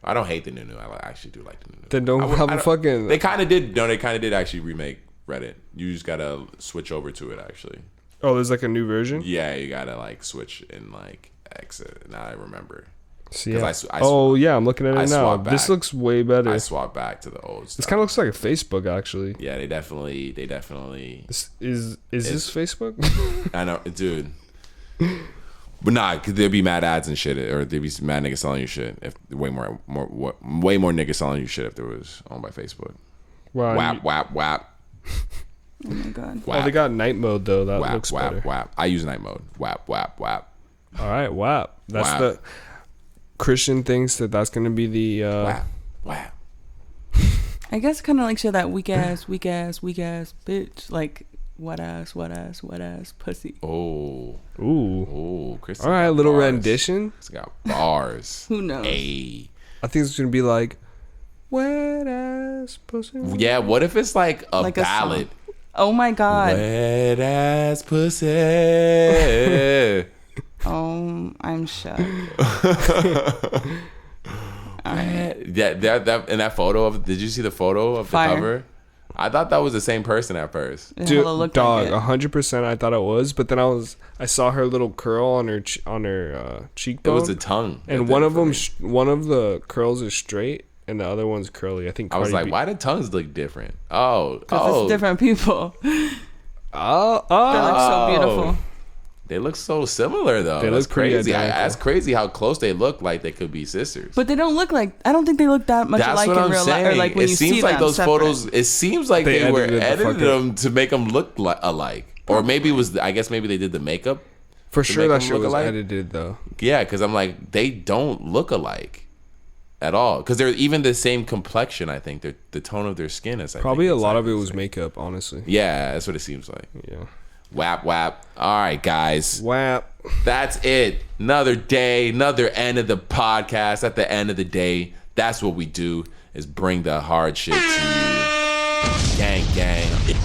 I don't hate the new. I actually do like the new. Then don't have a fucking. They kind of did. No, they kind of did actually remake Reddit. You just gotta switch over to it. Actually, Oh, there's like a new version. yeah, you gotta like switch and like exit. Now I remember. See, 'Cause yeah. I Oh yeah, I'm looking at I it now. swapped This back. looks way better. I This swapped back to the old stuff. kind of looks like a Facebook actually. Yeah, they definitely. Is this Facebook? I know, dude. But nah, cause there'd be mad ads and shit, or there'd be mad niggas selling you shit. If way more niggas selling you shit if there was owned by Facebook. Wow. WAP. Oh my god. Oh, they got night mode though. That WAP, looks better. WAP. I use night mode. WAP. All right, WAP. That's WAP. the Christian thinks that's gonna be the. WAP. I guess kind of like show that weak ass bitch. Like wet ass pussy. Oh, Ooh. Kristen. All right, got little bars. rendition. It's got bars. Who knows? Hey. I think it's gonna be like wet ass pussy. Yeah, what if it's like a Like a ballad? song. Oh my god. Wet ass pussy. Oh, I'm shocked. That in that photo of, did you see the photo of the Fire. cover? I thought that was the same person at first. It Dude, hella looked dog, like it. 100%. I thought it was, but then I saw her little curl on her It cheekbone. was the tongue. that and did one it of for them, me. one of the curls is straight, and the other one's curly. I think. I was Cardi like, B- why do tongues look different? Oh, Because it's different people. They Oh, look so beautiful. They look so similar though. They That's look pretty crazy. identical. That's crazy how close they look. Like they could be sisters. But they don't look like. I don't think they look that much That's alike what in I'm real saying. life. Or like when It you seems see like them those separate. photos. It seems like They they were edited the fuck edited up. them to make them look alike, or maybe it was. I guess maybe they did the makeup. for to sure make that them shit look was alike? edited though. Yeah, because I'm like, they don't look alike at all. Because they're even the same complexion. I think the tone of their skin is. Probably a lot of it exactly was the same. makeup, honestly. Yeah, that's what it seems like. Yeah. WAP. All right, guys. WAP. That's it. Another day, another end of the podcast. At the end of the day, that's what we do, is bring the hard shit to you. Gang.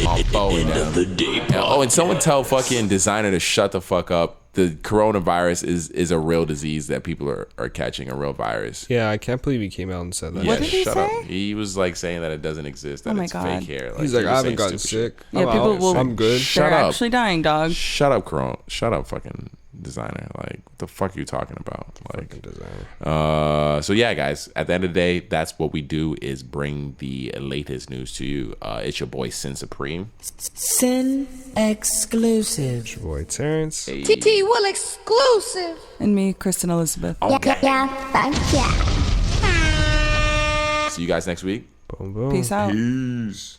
On forward End now. of the day. Oh, and someone tell fucking designer to shut the fuck up. The coronavirus is a real disease that people are catching, a real virus. Yeah, I can't believe he came out and said that. What did he shut say? up. He was like saying that it doesn't exist, that Oh my it's God. fake hair. He's he like, was I haven't saying gotten stupid sick. Yeah, I'm people out. will. I'm good. Shut They're up. actually dying, dog. Shut up, Corona. Shut up, fucking designer. Like, what the fuck are you talking about? Like, Fucking designer. so yeah, guys, at the end of the day, that's what we do, is bring the latest news to you. It's your boy Sin Supreme. Sin exclusive. Boy, Terrence. TT will exclusive. And me, Kristen Elizabeth. Yeah, fuck yeah. See you guys next week. Boom, boom. Peace out. Peace.